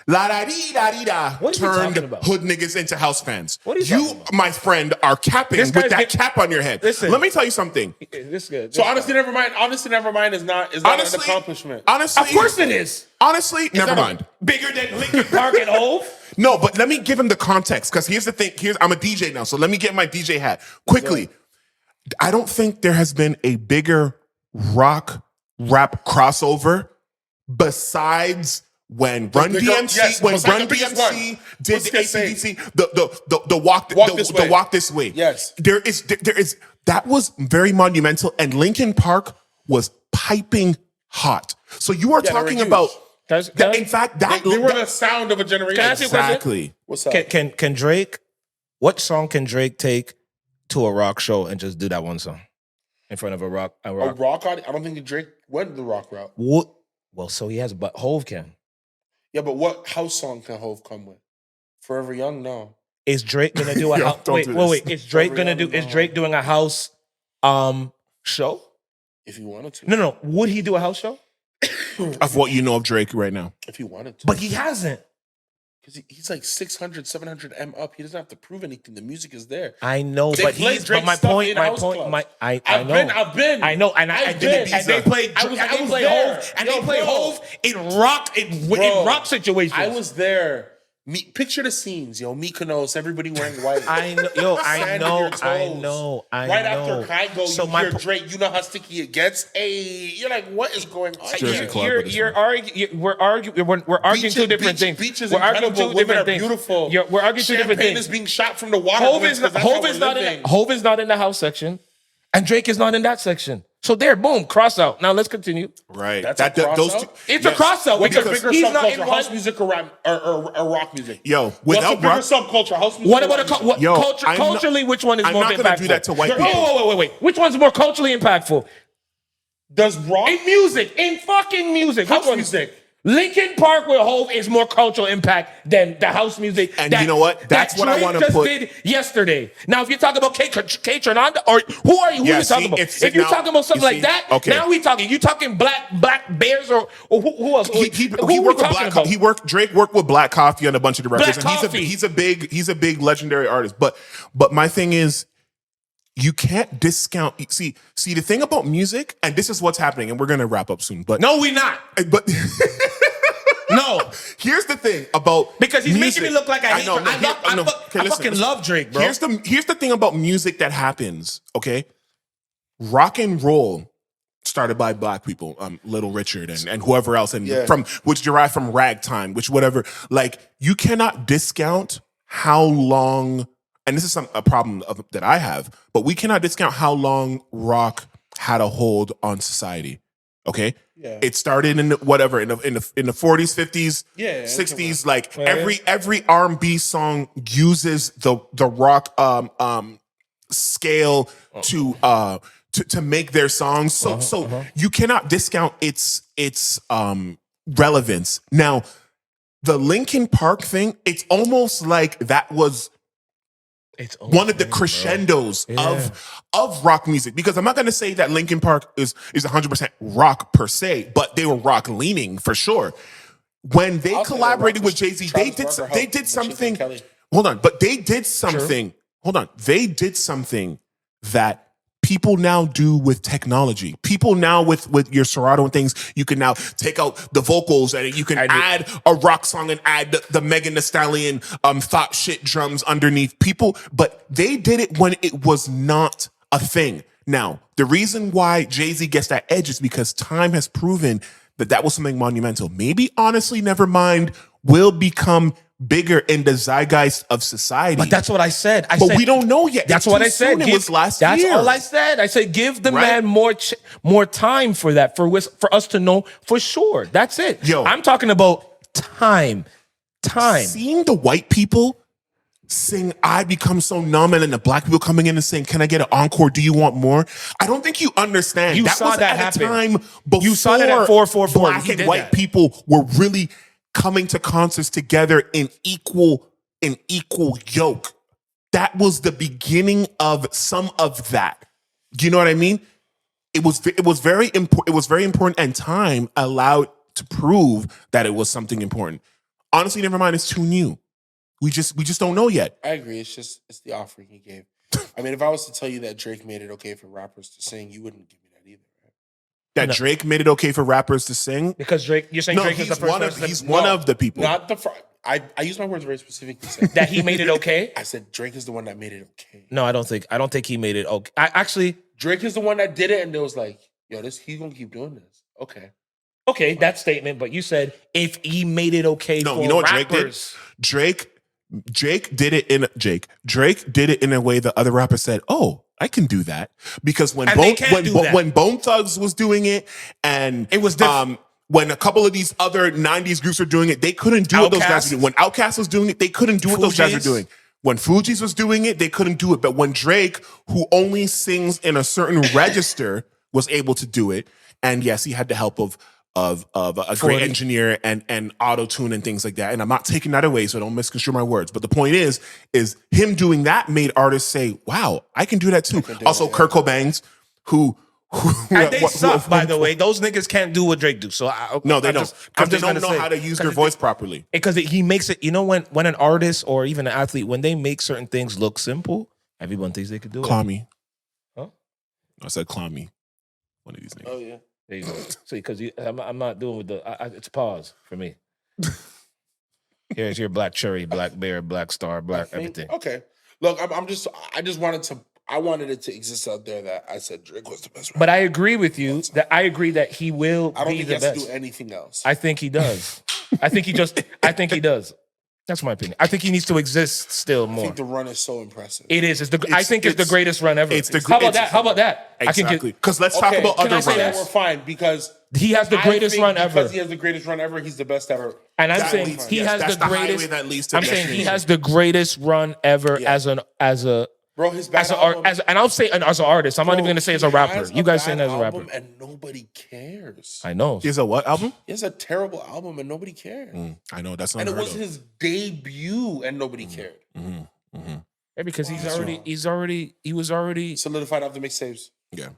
La da dee da dee da What are you turned talking about? hood niggas into house fans. What are you talking about? My friend, are capping This with guy's that get- cap on your head. Listen. Let me tell you something. This is good. So honestly, never mind. Honestly, never mind is not an accomplishment. Honestly, Of course it is. Honestly, never mind. Bigger than Linkin Park and Hove. No, but let me give him the context, because here's the thing. I'm a DJ now, so let me get my DJ hat quickly. I don't think there has been a bigger rock rap crossover besides when Run DMC did the AC/DC, the walk this way. Yes, there is that was very monumental, and Linkin Park was piping hot. So you are talking about. In fact, they were the sound of a generation. Can I ask you a question? Exactly. What's up? Can Drake? What song can Drake take to a rock show and just do that one song in front of a rock? A rock audience? I don't think Drake went the rock route. What? Well, so he has, but Hove can. Yeah, but what house song can Hove come with? Forever Young? No. Is Drake gonna do a house? Wait. Is Drake gonna do? Is Drake doing a house show? If he wanted to. No. Would he do a house show? Of what you know of Drake right now. If he wanted to. But he hasn't. Because he's like 600, 700 M up. He doesn't have to prove anything. The music is there. I know, They but play he's. But Drake my stuff point. in My house point. clubs. My. I know. I've been. I know, and I've been. and they play. I was play there. Hove, and Yo, they play bro. Hove in rock situations. I was there. Picture the scenes, yo. Mykonos, everybody wearing white. I know, yo. I Sand on your know. toes. I Right know. after Kygo, So you my hear Drake. You know how sticky it gets. Hey, you're like, what is going on? Jersey here? Club with this We're arguing two different things. Beaches We're arguing incredible. two Women different are things. beautiful. We're arguing two different Champagne things. is being shot from the water. Hove is not in the house section, and Drake is not in that section. So there, boom, cross out. Now let's continue. Right. That's a cross those out? two. It's a cross out What's because a bigger he's not in subculture? one. House music or rap or rock music? Yo, What's a without bigger rock, subculture? House music. What or about rock music? what Yo, culture? I'm not- Culturally, which one is I'm more not impactful? gonna do that to white people. Wait. Which one's more culturally impactful? Does rock In fucking music. house Which one? music? Linkin Park with Hove is more cultural impact than the house music. And you know what? That's that what I Drake wanna just put- did yesterday. Now, if you're talking about K Tronanda, or who are you? Who Yeah, are you talking see, about? if If you're now- talking about something you like see, that, okay. now we talking. You talking black bears or who else? He Who we worked with talking Black. about? Drake worked with Black Coffee on a bunch of the records, Black and Coffee. he's a big legendary artist. But my thing is, you can't discount. See the thing about music, and this is what's happening, and we're gonna wrap up soon. But No, we not. but No, here's the thing about because he's music. making me look like I hate. know, I Okay, fucking listen, love Drake, bro. Here's the thing about music that happens. Okay, rock and roll started by black people, Little Richard and whoever else, and from which derived from ragtime, which whatever. Like, you cannot discount how long, and this is a problem that I have, but we cannot discount how long rock had a hold on society. Okay, it started in whatever in the 40s, 50s, 60s. Like every R&B song uses the rock scale to make their songs. So you cannot discount its relevance. Now, the Linkin Park thing, it's almost like that was one of the crescendos of rock music, because I'm not going to say that Linkin Park is 100% rock per se, but they were rock leaning for sure. When they collaborated with Jay-Z, they did something. Hold on, but they did something. Hold on, they did something that people now do with technology. People now with your Serato and things, you can now take out the vocals and you can add a rock song and add the Megan Thee Stallion thought shit drums underneath people. But they did it when it was not a thing. Now, the reason why Jay-Z gets that edge is because time has proven that was something monumental. Maybe, honestly, Nevermind will become bigger in the zeitgeist of society. But that's what I said. But we don't know yet. That's what I said. It was last year. That's all I said. I said give the man more time for that, for us to know for sure. That's it. Yo, I'm talking about time. Seeing the white people sing "I Become So Numb" and then the black people coming in and saying, "Can I get an encore? Do you want more?" I don't think you understand. You that saw was that at happen. A time before you saw that at 444. Black and white people were really coming to concerts together in equal yoke. That was the beginning of some of that. Do you know what I mean? It was very important. It was very important, and time allowed to prove that it was something important. Honestly, Nevermind is too new. We just don't know yet. I agree. It's the offering he gave. I mean, if I was to tell you that Drake made it okay for rappers to sing, you wouldn't give me that either, right? That Drake made it okay for rappers to sing? Because you're saying Drake is the first he's one of the people. Not the I use my words very specifically. That he made it okay? I said Drake is the one that made it okay. No, I don't think he made it okay. Drake is the one that did it, and it was like, yo, he's gonna keep doing this. Okay, that statement, but you said if he made it okay for you know what rappers. Drake did it in a way that other rappers said, "Oh, I can do that." Because when Bone Thugs was doing it, and it was when a couple of these other 90s groups were doing it, they couldn't do what those guys were doing. When Outkast was doing it, they couldn't do what those guys were doing. When Fugees was doing it, they couldn't do it. But when Drake, who only sings in a certain register, was able to do it, and yes, he had the help of a great engineer and auto-tune and things like that. And I'm not taking that away, so don't misconstrue my words. But the point is him doing that made artists say, wow, I can do that too. Also, Kurt Cobain's, who and they suck, by the way. Those niggas can't do what Drake do. So no, they don't. Because they don't know how to use their voice properly. Because he makes it, you know, when an artist or even an athlete, when they make certain things look simple, everyone thinks they could do it. Clammy. Huh? I said Clammy. One of these niggas. Oh, yeah. There you go. See, because I'm not doing with it's pause for me. Here's your black cherry, black bear, black star, black everything. Okay. Look, I wanted it to exist out there that I said Drake was the best rapper. But I agree with you that I agree that he will I don't be think the he has best. to do anything else. I think he does. I think he does. That's my opinion. I think he needs to exist still more. I think the run is so impressive. It is. I think it's the greatest run ever. How about that? Exactly. Because let's talk about other runs. We're fine because he has the greatest run ever. Because he has the greatest run ever. He's the best ever. And I'm saying he has the greatest. I'm saying he has the greatest run ever as a. Bro, his bad album, and I'll say as an artist. I'm not even going to say as a rapper. You guys saying as a rapper, and nobody cares. I know. He has a what album? He has a terrible album, and nobody cared. I know that's not. And it was his debut, and nobody cared. Yeah, because he was already solidified off the mixtapes. Yeah,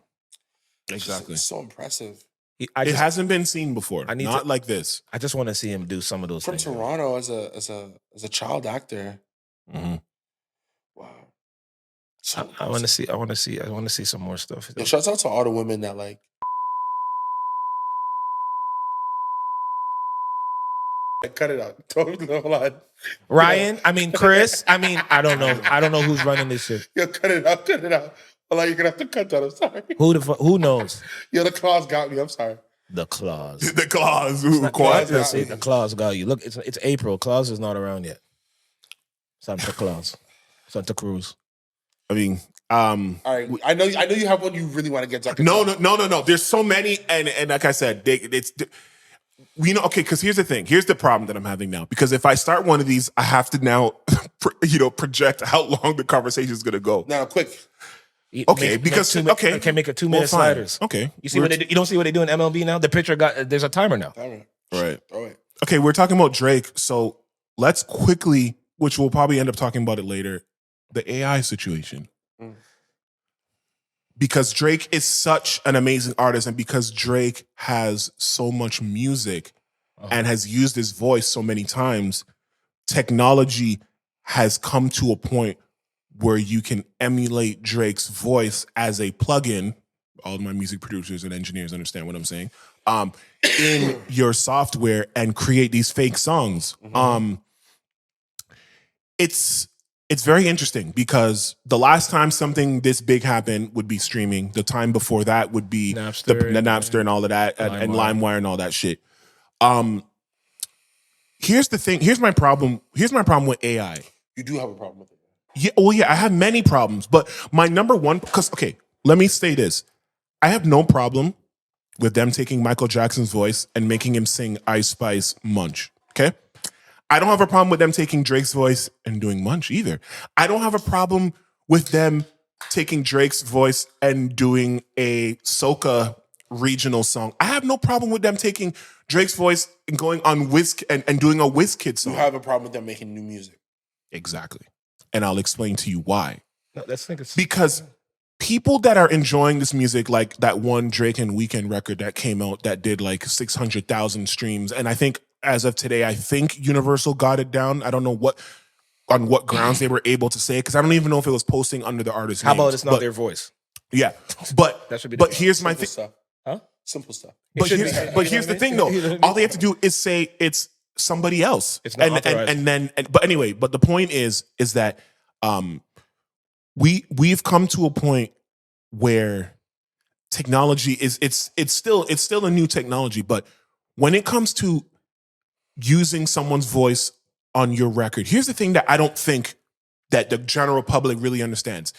exactly. It's so impressive. It hasn't been seen before. Not like this. I just want to see him do some of those things. From Toronto as a child actor. Mm-hmm. Wow. I want to see some more stuff. Yo, shouts out to all the women that like. Cut it out. Hold on. Ryan, I mean Chris, I don't know who's running this shit. Yo, cut it out. Like, you're gonna have to cut that. I'm sorry. Who knows? Yeah, the claws got me. I'm sorry. The claws. The claws. Ooh, The claws got you. Look, it's April. Claus is not around yet. Santa Claus. Santa Cruz. I mean, all right. I know you have one you really want to get to. No. There's so many, and like I said, okay. Because here's the thing. Here's the problem that I'm having now. Because if I start one of these, I have to now, project how long the conversation is going to go. Now, quick. Okay, because I can make it 2-minute sliders. Okay, you see what you don't see what they do in MLB now. The pitcher there's a timer now. Right. Okay, we're talking about Drake, so let's quickly, which we'll probably end up talking about it later, the AI situation. Because Drake is such an amazing artist, and because Drake has so much music and has used his voice so many times, technology has come to a point where you can emulate Drake's voice as a plugin. All of my music producers and engineers understand what I'm saying. In your software and create these fake songs. It's very interesting because the last time something this big happened would be streaming. The time before that would be Napster and all of that, and LimeWire and all that shit. Here's the thing. Here's my problem. Here's my problem with AI. You do have a problem with it. Yeah, well, yeah, I have many problems, but my number one, because, okay, let me say this. I have no problem with them taking Michael Jackson's voice and making him sing Ice Spice Munch, okay? I don't have a problem with them taking Drake's voice and doing Munch either. I don't have a problem with them taking Drake's voice and doing a soca regional song. I have no problem with them taking Drake's voice and going on and doing a WizKid song. You have a problem with them making new music. Exactly. And I'll explain to you why. No, because people that are enjoying this music, like that one Drake and Weeknd record that came out that did like 600,000 streams, and I think as of today, I think Universal got it down. I don't know on what grounds they were able to say it, because I don't even know if it was posting under the artist's name. How about it's not their voice? Yeah, but that should be. But here's my thing. Huh? Simple stuff. But here's the thing, though. All they have to do is say it's somebody else. It's not authorized. But anyway, but the point is that we've come to a point where technology it's still a new technology, but when it comes to using someone's voice on your record, here's the thing that I don't think that the general public really understands.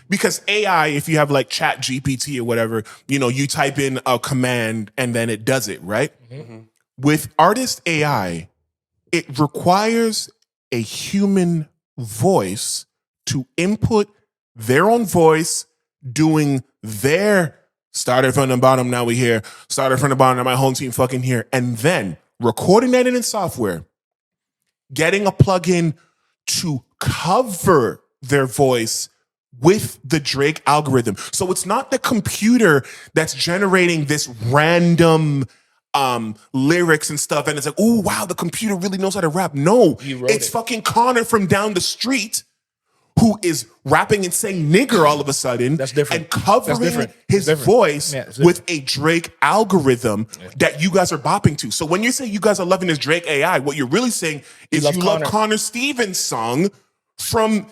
Because AI, if you have like Chat GPT or whatever, you type in a command and then it does it, right? Mm-hmm. With artist AI, it requires a human voice to input their own voice, doing their started from the bottom, now we here, started from the bottom, now my whole team fucking here, and then recording that in software, getting a plugin to cover their voice with the Drake algorithm. So it's not the computer that's generating this random lyrics and stuff, and it's like, oh wow, the computer really knows how to rap. No, it's fucking Connor from down the street who is rapping and saying nigger all of a sudden. That's different. And covering his voice with a Drake algorithm that you guys are bopping to. So when you say you guys are loving this Drake AI, what you're really saying is you love Connor Stevens' song from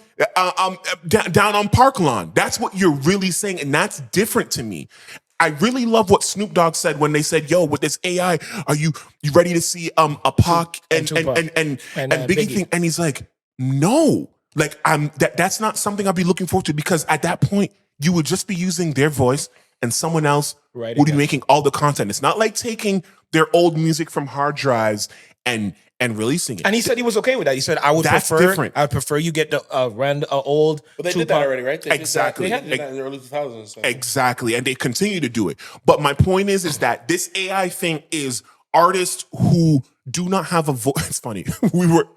down on Park Lawn. That's what you're really saying, and that's different to me. I really love what Snoop Dogg said when they said, "Yo, with this AI, are you ready to see a Pac and Biggie thing?" And he's like, "No, like that's not something I'll be looking forward to, because at that point you would just be using their voice and someone else would be making all the content. It's not like taking their old music from hard drives and releasing it." And he said he was okay with that. He said, "I would prefer you get the old." But they did that already, right? Exactly. They did that in the early 2000s. So. Exactly, and they continue to do it. But my point is that this AI thing is artists who do not have a voice. It's funny. We were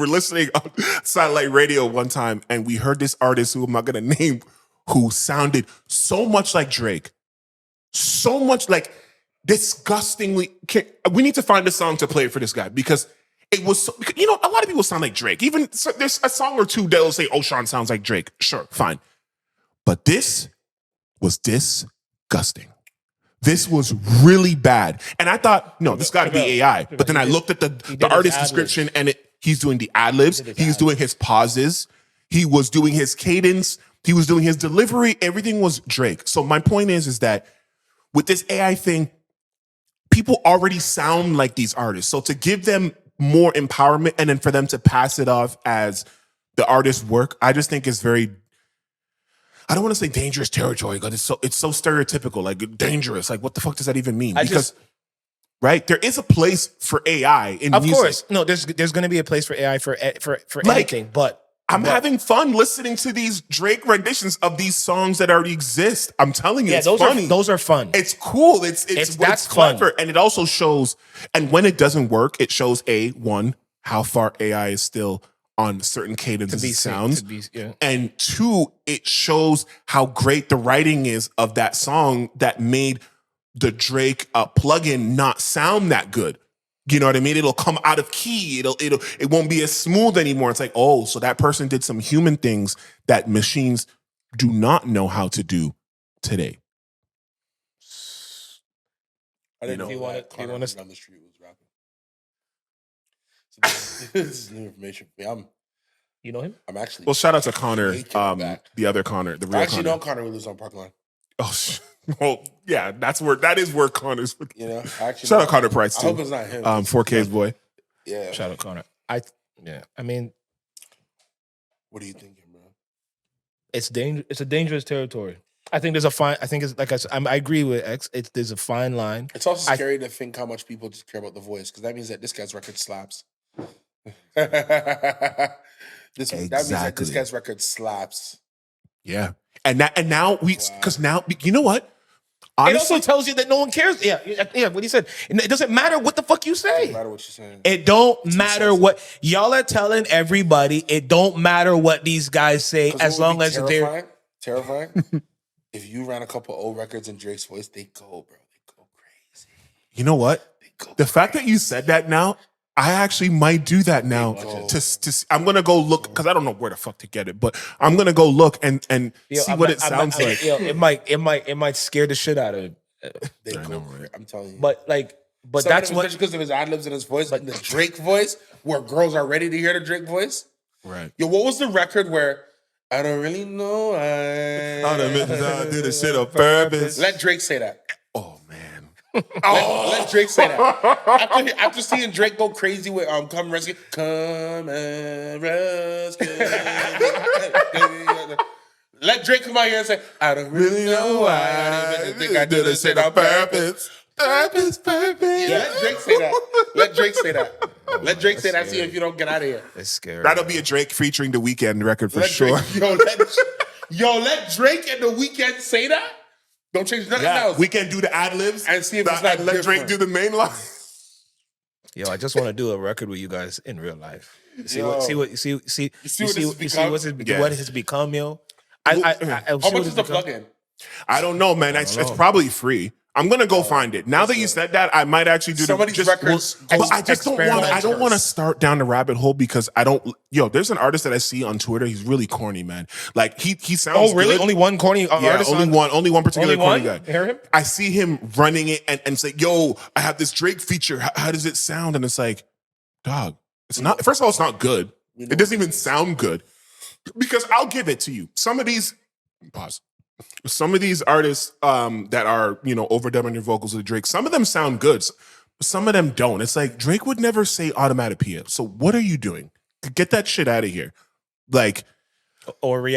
listening on satellite radio one time, and we heard this artist who I'm not going to name, who sounded so much like Drake, so much like disgustingly. We need to find a song to play for this guy, because it was, a lot of people sound like Drake. Even there's a song or two that'll say, "Oshaun sounds like Drake." Sure, fine. But this was disgusting. This was really bad. And I thought, no, this got to be AI. But then I looked at the artist description, and he's doing the ad-libs. He's doing his pauses. He was doing his cadence. He was doing his delivery. Everything was Drake. So my point is that with this AI thing, people already sound like these artists. So to give them more empowerment and then for them to pass it off as the artist's work, I just think is very, I don't want to say dangerous territory because it's so stereotypical, like dangerous. Like what the fuck does that even mean? Right, there is a place for AI in music. Of course, no, there's going to be a place for AI for anything, but I'm having fun listening to these Drake renditions of these songs that already exist. I'm telling you, it's funny. Those are fun. It's cool. It's clever, fun. And it also shows. And when it doesn't work, it shows one, how far AI is still on certain cadences and sounds, and two, it shows how great the writing is of that song that made the Drake plugin not sound that good. You know what I mean? It'll come out of key. It won't be as smooth anymore. It's like, oh, so that person did some human things that machines do not know how to do today. I didn't know you want to down the street was rapping. So this is new information for me. You know him? I'm actually. Well, shout out to Connor, the other Connor, the real I actually Connor. know Connor who lives on Park Line. Oh, well, yeah, that is where Connor's. You know, actually, shout out Connor Price too. I hope it's not him. 4K's boy. Yeah. Shout out Connor. I mean, what are you thinking, bro? It's a dangerous territory. I think there's a fine. I think it's like I agree with X. There's a fine line. It's also scary to think how much people just care about the voice because that means that this guy's record slaps. That means that this guy's record slaps. Yeah, and now because now you know what? Honestly, it also tells you that no one cares. Yeah. What he said. It doesn't matter what the fuck you say. It doesn't matter what you're saying. It don't matter what y'all are telling everybody. It don't matter what these guys say as long as they're terrifying. If you ran a couple old records in Drake's voice, they go, bro. They go crazy. You know what? The fact that you said that now, I actually might do that now. I'm gonna go look because I don't know where the fuck to get it, but I'm gonna go look and see what it sounds like. It might scare the shit out of him. They go, right? I'm telling you. But that's what because of his ad libs and his voice, like the Drake voice, where girls are ready to hear the Drake voice. Right. Yo, what was the record where I don't really know? I did the shit on purpose. Let Drake say that. Oh man. Let Drake say that. After seeing Drake go crazy with Come Rescue. Come and rescue. Let Drake come out here and say, I don't really know why. I think I did this shit on purpose. Purpose. Yeah, let Drake say that. Let Drake say that. See if you don't get out of here. It's scary. That'll be a Drake featuring The Weeknd record for sure. Let Drake and The Weeknd say that. Don't change nothing else. We can do the ad libs and see if it's not let Drake do the main line. Yo, I just want to do a record with you guys in real life. See what has become, yo. How much is the plugin? I don't know, man. It's probably free. I'm gonna go find it. Now that you said that, I might actually do some of these records. But I just don't want. I don't want to start down the rabbit hole because I don't. Yo, there's an artist that I see on Twitter. He's really corny, man. Like he sounds. Oh, really? Good. Only one corny artist? Only one particular corny guy. Hear him? I see him running it and say, "Yo, I have this Drake feature. How does it sound?" And it's like, dog, it's not. First of all, it's not good. It doesn't even sound good. Because I'll give it to you. Some of these artists that are, overdubbing their vocals with Drake, some of them sound good. Some of them don't. It's like Drake would never say automatic. So what are you doing? Get that shit out of here. Like, or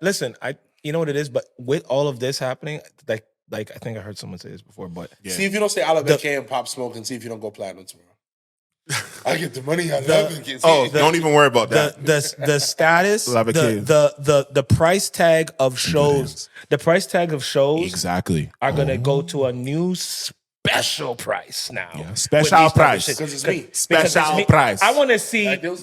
listen, you know what it is, but with all of this happening, like I think I heard someone say this before, but see if you don't say Alabama and Pop Smoke and see if you don't go platinum tomorrow. I get the money. I love it. Don't even worry about that. The status, the price tag of shows, exactly are gonna go to a new special price now. Yeah, special price because it's me. Special price. I want to see. I gotta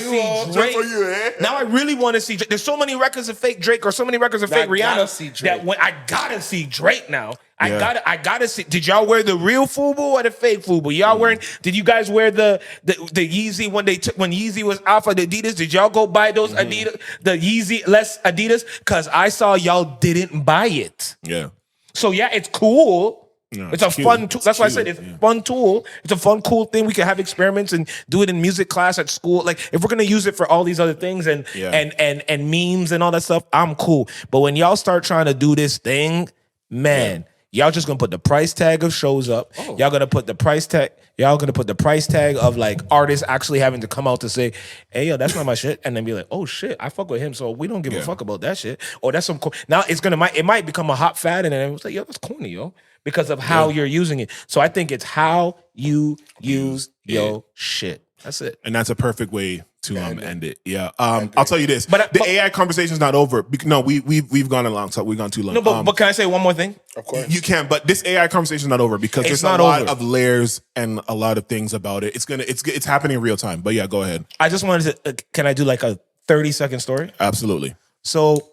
see Drake. Now I really want to see. There's so many records of fake Drake or so many records of fake Rihanna that when I gotta see Drake now. I gotta see. Did y'all wear the real FUBU or the fake FUBU? Y'all wearing? Did you guys wear the Yeezy when Yeezy was off of the Adidas? Did y'all go buy those Adidas, the Yeezy less Adidas? Cause I saw y'all didn't buy it. Yeah. So yeah, it's cool. No, it's a cute. fun tool. That's why I cute. said it's a fun tool. It's a fun, cool thing. We can have experiments and do it in music class at school. Like if we're gonna use it for all these other things and memes and all that stuff, I'm cool. But when y'all start trying to do this thing, man, y'all just gonna put the price tag of shows up. Y'all gonna put the price tag. Y'all gonna put the price tag of like artists actually having to come out to say, "Hey, yo, that's not my shit," and then be like, "Oh shit, I fuck with him, so we don't give a fuck about that shit." Or that's some. Now it might become a hot fad, and then it's like, "Yo, that's corny, yo," because of how you're using it. So I think it's how you use your shit. That's it. And that's a perfect way to end it. Yeah. I'll tell you this. But the AI conversation is not over. No, we've gone along. So we've gone too long. No, but can I say one more thing? Of course. You can, but this AI conversation is not over because there's a lot of layers and a lot of things about it. It's happening in real time. But yeah, go ahead. I just wanted to can I do like a 30-second story? Absolutely. So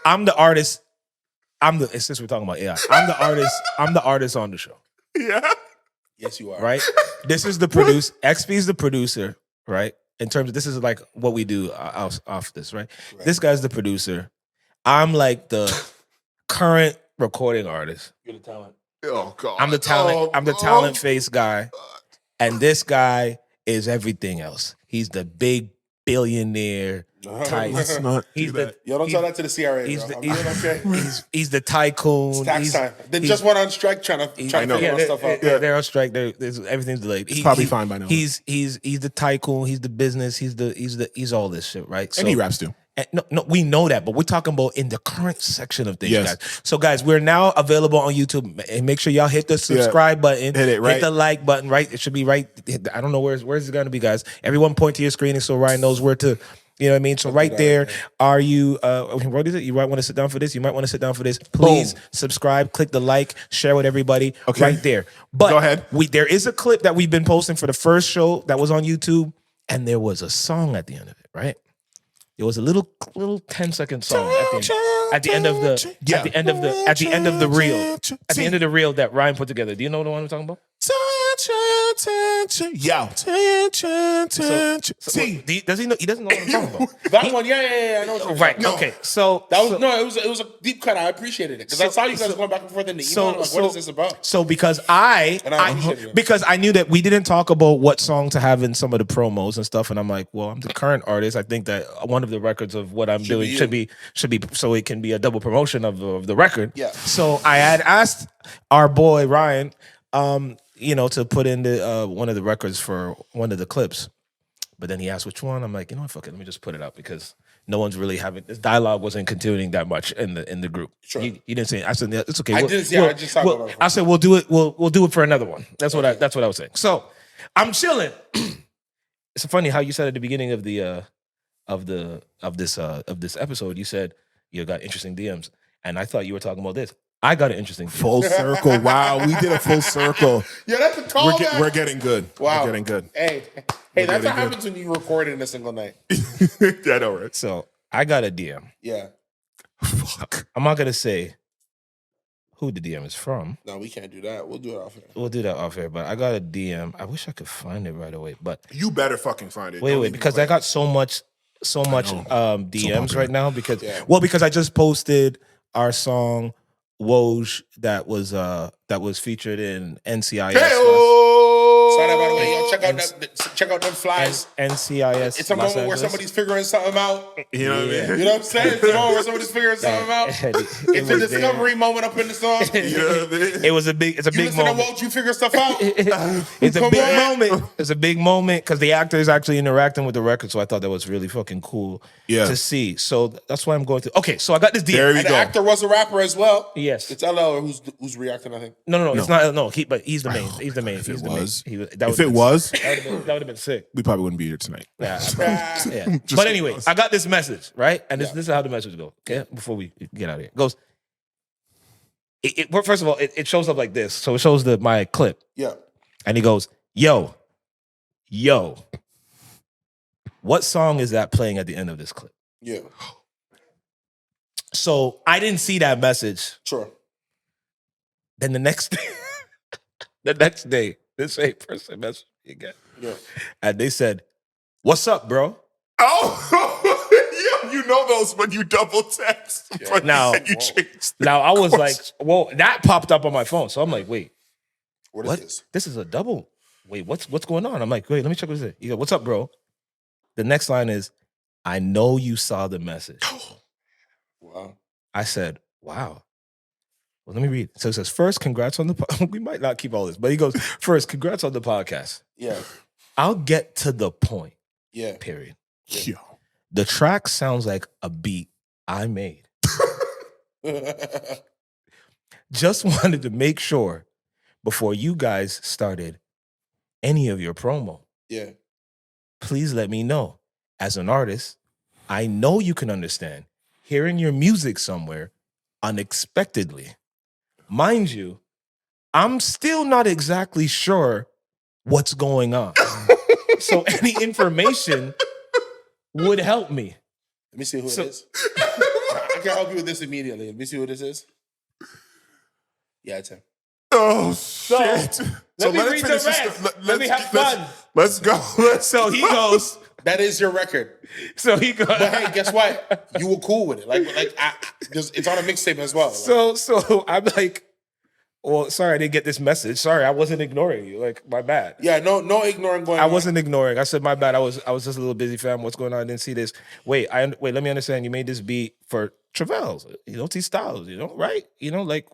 I'm the artist. Since we're talking about AI, I'm the artist on the show. Yeah. Yes, you are. Right? This is the producer. XP is the producer, right? In terms of this is like what we do off this, right? This guy's the producer. I'm like the current recording artist. You're the talent. Oh God. I'm the talent. I'm the talent face guy. And this guy is everything else. He's the big billionaire type. Let's not He's do that. Yo, don't tell that to the CRA. He's bro. he's the tycoon. It's tax time. They just went on strike trying to figure stuff out. They're on strike. Everything's delayed. It's probably fine by now. He's the tycoon. He's the business. He's all this shit, right? And he raps too. No, we know that, but we're talking about in the current section of things, guys. So, guys, we're now available on YouTube. And make sure y'all hit the subscribe button, hit it, right? Hit the like button, right? It should be right. I don't know where's it going to be, guys. Everyone point to your screen, so Ryan knows where to. You know what I mean? So right there, are you, what is it? You might want to sit down for this. You might want to sit down for this. Please subscribe, click the like, share with everybody right there. But go ahead. There is a clip that we've been posting for the first show that was on YouTube, and there was a song at the end of it, right? It was a little 10-second song at the end of the reel that Ryan put together. Do you know the one I'm talking about? Yeah. Does he know? He doesn't know what I'm talking about. That one, yeah. I know what you're Right. talking about. Okay. So it was a deep cut. I appreciated it because I saw you guys going back and forth in the email. Like, what is this about? So because I knew that we didn't talk about what song to have in some of the promos and stuff, and I'm like, well, I'm the current artist. I think that one of the records of what I'm doing should be so it can be a double promotion of the record. Yeah. So I had asked our boy Ryan, to put in the one of the records for one of the clips. But then he asked which one. I'm like, fuck it, let me just put it up because no one's really having this dialogue wasn't continuing that much in the group. Sure. You didn't say. I said it's okay. I just talked about it. I said we'll do it. We'll do it for another one. That's what I was saying. So I'm chilling. It's funny how you said at the beginning of this episode, you said you got interesting DMs, and I thought you were talking about this. I got an interesting DM. Full circle. Wow, we did a full circle. Yeah, that's a call. We're getting good. Wow. We're getting good. Hey, that's what happens when you record in a single night. Yeah, I know, right? So I got a DM. Yeah. Fuck. I'm not gonna say who the DM is from. No, we can't do that. We'll do it off air. We'll do that off air. But I got a DM. I wish I could find it right away. But you better fucking find it. Wait, because I got so much DMs right now because I just posted our song Woj that was featured in NCIS. Sorry, by the way, yo, check out them flies. NCIS. It's a moment where somebody's figuring something out. You know what I mean? You know what I'm saying? It's a moment where somebody's figuring something out. It's a discovery moment up in the song. You know what I mean? It's a big moment. Listen to Woj, you figure stuff out. It's a big moment. It's a big moment because the actor is actually interacting with the record, so I thought that was really fucking cool to see. So that's why I'm going to. Okay, so I got this DM. And the actor was a rapper as well. Yes, it's LL who's reacting. I think. No, it's not. No, but he's the main. He's the main. If he's it was, that would have been sick. We probably wouldn't be here tonight. Yeah. But anyway, I got this message, right? And this is how the message goes. Okay, before we get out of here, it goes. First of all, it shows up like this. So it shows my clip. Yeah. And he goes, yo, what song is that playing at the end of this clip? Yeah. So I didn't see that message. Sure. Then the next day, this same person messaged me again. Yeah. And they said, what's up, bro? Oh, you know those when you double text. Yeah. But Now- you changed. Now I was like, whoa, that popped up on my phone. So I'm like, wait, What what? is this? This is a double. Wait, what's going on? I'm like, wait, let me check what this is. You go, what's up, bro? The next line is, I know you saw the message. Wow. I said, wow. Well, let me read. So it says, first, congrats on the we might not keep all this, but he goes, first, congrats on the podcast. Yeah. I'll get to the point, Yeah. period. Yo. The track sounds like a beat I made. Just wanted to make sure before you guys started any of your promo. Yeah. Please let me know. As an artist, I know you can understand hearing your music somewhere unexpectedly. Mind you, I'm still not exactly sure what's going on. So any information would help me. Let me see who it is. I can help you with this immediately. Let me see who this is. Yeah, it's him. Oh, shit. Let me us read the finish this. rest. Let me have fun. Let's go. So he goes. That is your record. So he goes. But hey, guess what? You were cool with it. It's on a mixtape as well. So I'm like, well, sorry, I didn't get this message. Sorry, I wasn't ignoring you. Like, my bad. Yeah, no ignoring going on. I wasn't ignoring. I said, my bad. I was just a little busy, fam. What's going on? I didn't see this. Wait, let me understand. You made this beat for Trivelle, T Styles, right? Like,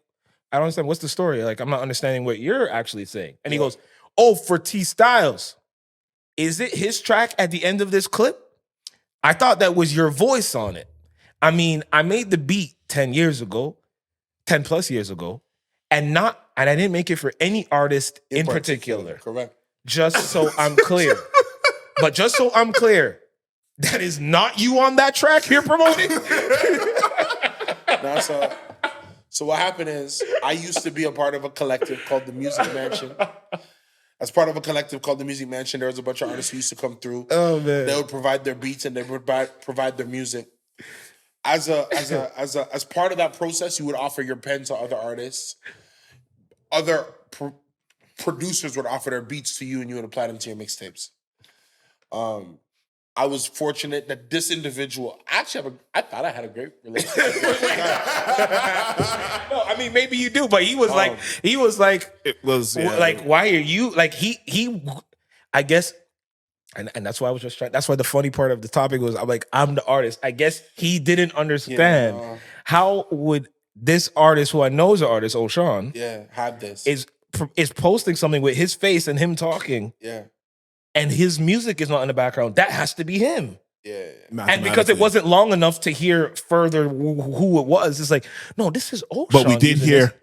I don't understand. What's the story? Like, I'm not understanding what you're actually saying. And he goes, oh, for T Styles. Is it his track at the end of this clip? I thought that was your voice on it. I mean, I made the beat 10 plus years ago, and I didn't make it for any artist in particular. Correct. Just so I'm clear. But just so I'm clear, that is not you on that track you're promoting? No, so what happened is I used to be a part of a collective called the Music Mansion. As part of a collective called the Music Mansion, there was a bunch of artists who used to come through. Oh man. They would provide their beats and they would provide their music. As part of that process, you would offer your pen to other artists. Other producers would offer their beats to you, and you would apply them to your mixtapes. I was fortunate that this individual I thought I had a great relationship. No, I mean maybe you do, but he was like, It was like, why are you like he? I guess, and that's why I was just trying. That's why the funny part of the topic was I'm the artist. I guess he didn't understand how would this artist who I know is an artist, OShauN, have this is posting something with his face and him talking, and his music is not in the background. That has to be him. Yeah. And because it wasn't long enough to hear further who it was, it's like, no, this is OShauN. But we did hear,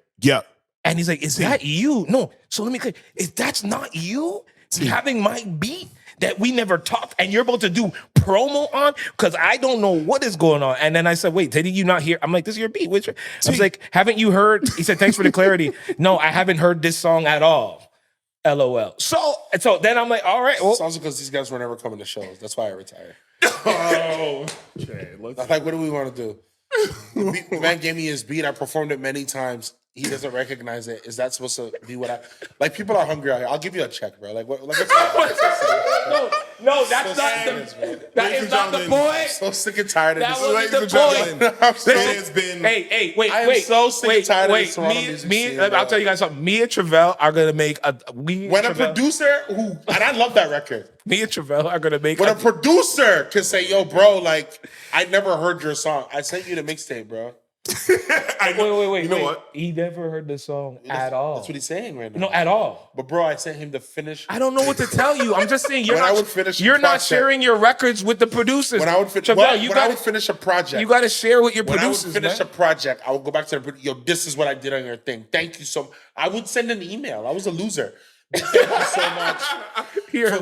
And he's like, is that you? No. So let me clear. That's not you having my beat that we never talked and you're about to do promo on? Because I don't know what is going on. And then I said, wait, did you not hear? I'm like, this is your beat. I was like, haven't you heard? He said, thanks for the clarity. No, I haven't heard this song at all. LOL. So then I'm like, all right. Well, it's also because these guys were never coming to shows. That's why I retired. Oh, okay. Like, what do we want to do? The man gave me his beat. I performed it many times. He doesn't recognize it. Is that supposed to be what I like? People are hungry out here. I'll give you a check, bro. Like what? Like, no, that's not the. That is not the point. I'm so sick and tired of That this. wasn't the point. It's been. Hey, wait. I am so sick and tired of this Toronto Me, music scene, I'll tell you guys something. Me and Trivelle are gonna make a. When a producer and I love that record. Me and Trivelle are gonna make. When a producer can say, "Yo, bro, like I never heard your song. I sent you the mixtape, bro." Wait. You know what? He never heard the song at all. That's what he's saying right now. No, at all. But bro, I sent him the finish. I don't know what to tell you. I'm just saying you're When I not. would finish You're the not project- sharing your records with the producers. When I would Trivelle, I would finish a project. You got to share with your When producers. I would finish man. a project, I would go back to the yo. This is what I did on your thing. Thank you so much. I would send an email. I was a loser. Thank you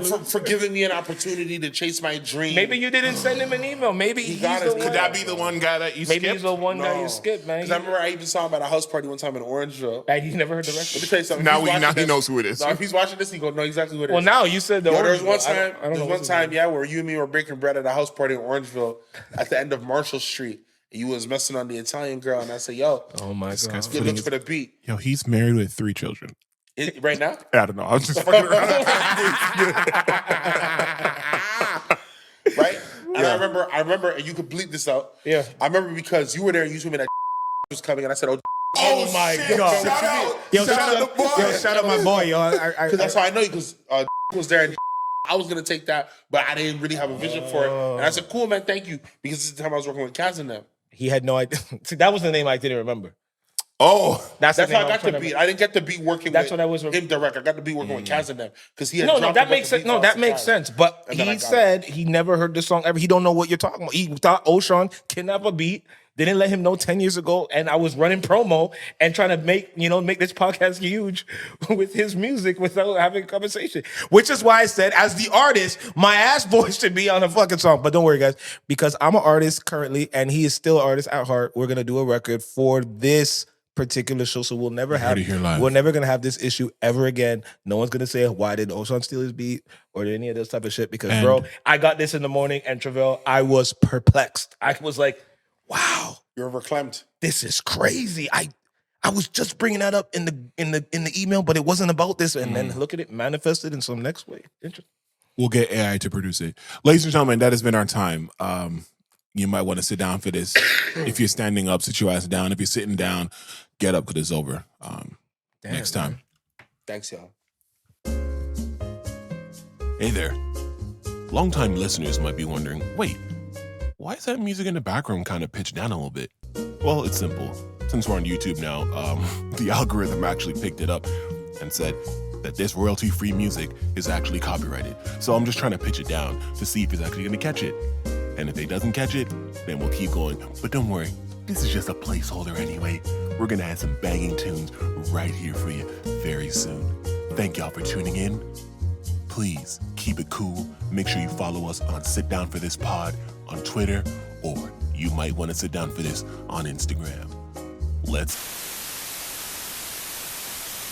so much for giving me an opportunity to chase my dream. Maybe you didn't send him an email. Maybe he's got the his- one. Could that be the one guy that you Maybe skipped? he's the one guy No. you skipped, man. 'Cause I remember I even saw him at a house party one time in Orangeville. And you never heard the Let me record. tell you something. Now If he's he watching this- knows who it is. No, if he's watching this, he gonna know exactly what it is. Well, now you said the. Yo, there was Orangeville. one I time. don't know There's one what's his name. time, where you and me were breaking bread at a house party in Orangeville at the end of Marshall Street. And you was messing on the Italian girl, and I said, "Yo, Oh my guy's god. good looks for the beat." Yo, he's married with 3 children. Right now, I don't know. I was just fucking around. right? And I remember, and you could bleep this out. Yeah. I remember because you were there and you told me that was coming, and I said, Oh my shit, God. Shout out. Yo, shout out the boy. Yo, shout out my boy, yo. because that's how I know you, because was there and I was gonna take that, but I didn't really have a vision for it. And I said, cool, man, thank you. Because this is the time I was working with Kaz and them. He had no idea. See, that was the name I didn't remember. Oh, That's how I name got the beat. I didn't get the beat working That's with what I was- him direct. I got the beat working with Kaz and them. Because he had No, dropped that a makes bunch sense. of No, beats that off makes Kaz. sense. But And then I he got said he never heard this song ever. He don't know what you're talking about. He thought O'Shaun kidnapped a beat. Didn't let him know 10 years ago, and I was running promo and trying to make this podcast huge with his music without having a conversation. Which is why I said, as the artist, my ass boy should be on a fucking song. But don't worry, guys, because I'm an artist currently, and he is still an artist at heart. We're gonna do a record for this particular show, so we're never gonna have this issue ever again. No one's gonna say, why did O'Shaun steal his beat or any of this type of shit? Because bro, I got this in the morning, and Trivelle, I was perplexed. I was like, wow, You're verklempt. this is crazy. I was just bringing that up in the email, but it wasn't about this. And then look at it manifested in some next way. Interesting. we'll get AI to produce it. Ladies and gentlemen, that has been our time. You might want to sit down for this. If you're standing up, sit your ass down. If you're sitting down, get up because it's over. Next time. Thanks, y'all. Hey there. Longtime listeners might be wondering, wait, why is that music in the background kind of pitched down a little bit? Well, it's simple. Since we're on YouTube now, the algorithm actually picked it up and said that this royalty-free music is actually copyrighted. So I'm just trying to pitch it down to see if it's actually going to catch it. And if it doesn't catch it, then we'll keep going. But don't worry, this is just a placeholder anyway. We're going to have some banging tunes right here for you very soon. Thank y'all for tuning in. Please keep it cool. Make sure you follow us on Sit Down for This Pod on Twitter, or you might want to sit down for this on Instagram. Let's